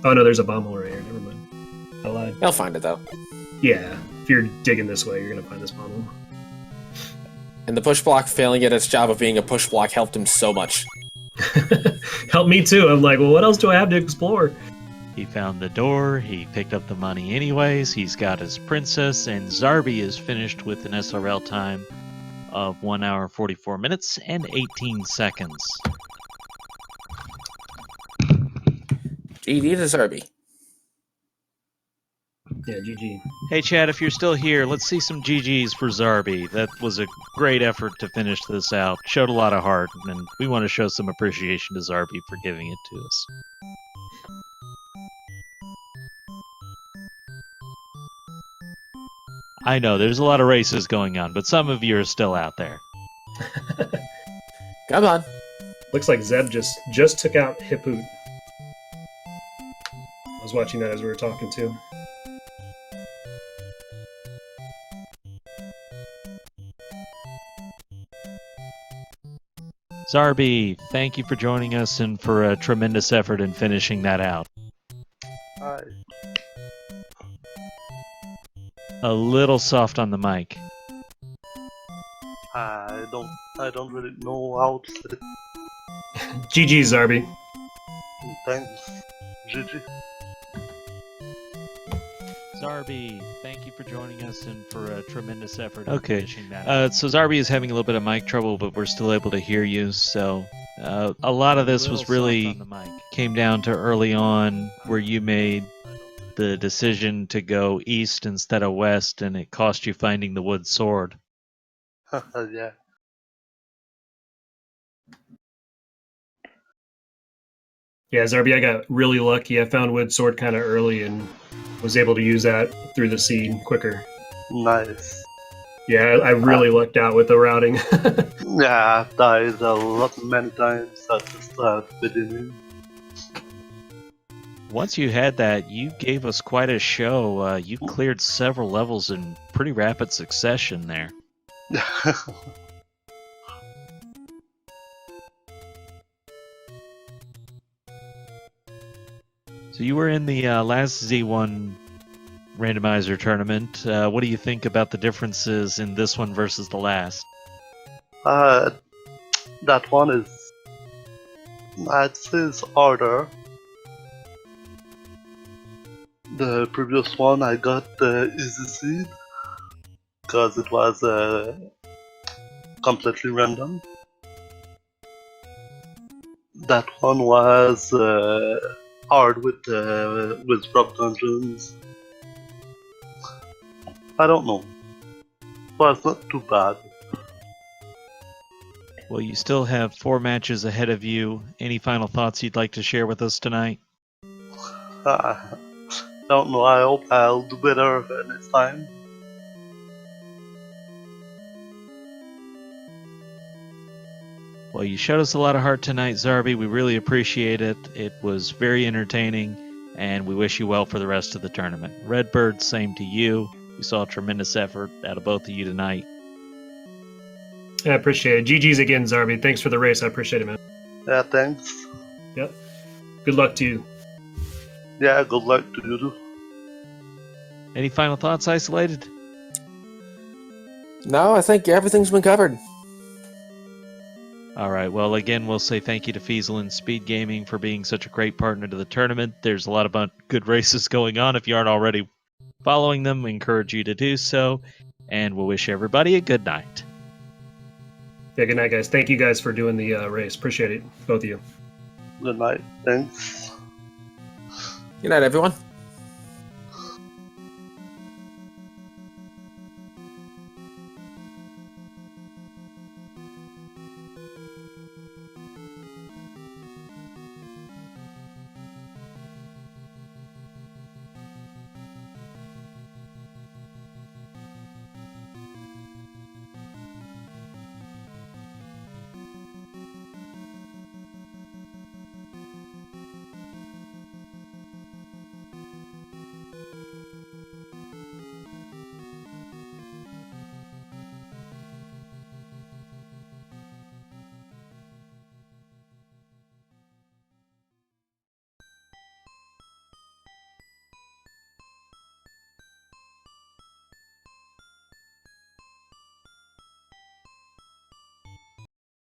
Oh no, there's a bomb hole right here. Never mind. I lied. I'll find it though. Yeah, if you're digging this way, you're going to find this bomb hole. And the push block failing at its job of being a push block helped him so much. Help me too. I'm like, well, what else do I have to explore? He found the door, he picked up the money anyways, he's got his princess, and Zarby is finished with an SRL time of 1 hour 44 minutes and 18 seconds. GD to Zarby. Yeah, GG. Hey Chad, if you're still here, let's see some GGs for Zarby. That was a great effort to finish this out. Showed a lot of heart, and we want to show some appreciation to Zarby for giving it to us. I know, there's a lot of races going on, but some of you are still out there. Come on. Looks like Zeb just took out Hippoot. I was watching that as we were talking too. Zarby, thank you for joining us and for a tremendous effort in finishing that out. Hi. A little soft on the mic. I don't really know how to say GG, Zarby. thanks. GG. Zarby, thank you for joining us and for a tremendous effort in finishing that out. So Zarby is having a little bit of mic trouble, but we're still able to hear you. So a lot of this was really came down to early on where you made the decision to go east instead of west, and it cost you finding the wood sword. Yeah. Yeah, Zarby, I got really lucky. I found wood sword kind of early and was able to use that through the seed quicker. Nice. Yeah, I really lucked out with the routing. Yeah, I've died many times at the start beginning. Once you had that, you gave us quite a show. You cleared several levels in pretty rapid succession there. So you were in the last Z1 randomizer tournament. What do you think about the differences in this one versus the last? That one is, I'd say, is harder. The previous one I got the easy seed because it was completely random. That one was hard with rock dungeons. I don't know. It was not too bad. Well, you still have 4 matches ahead of you. Any final thoughts you'd like to share with us tonight? Don't know. I hope I'll do better next time. Well, you showed us a lot of heart tonight, Zarby. We really appreciate it. It was very entertaining, and we wish you well for the rest of the tournament. Redbird, same to you. We saw a tremendous effort out of both of you tonight. I appreciate it. GG's again, Zarby. Thanks for the race. I appreciate it, man. Yeah, thanks. Yep. Good luck to you. Yeah, good luck to you too. Any final thoughts, Isolated? No, I think everything's been covered. All right. Well, again, we'll say thank you to Feasel and Speed Gaming for being such a great partner to the tournament. There's a lot of good races going on. If you aren't already following them, we encourage you to do so. And we'll wish everybody a good night. Yeah, good night, guys. Thank you guys for doing the race. Appreciate it, both of you. Good night. Thanks. Good night, everyone.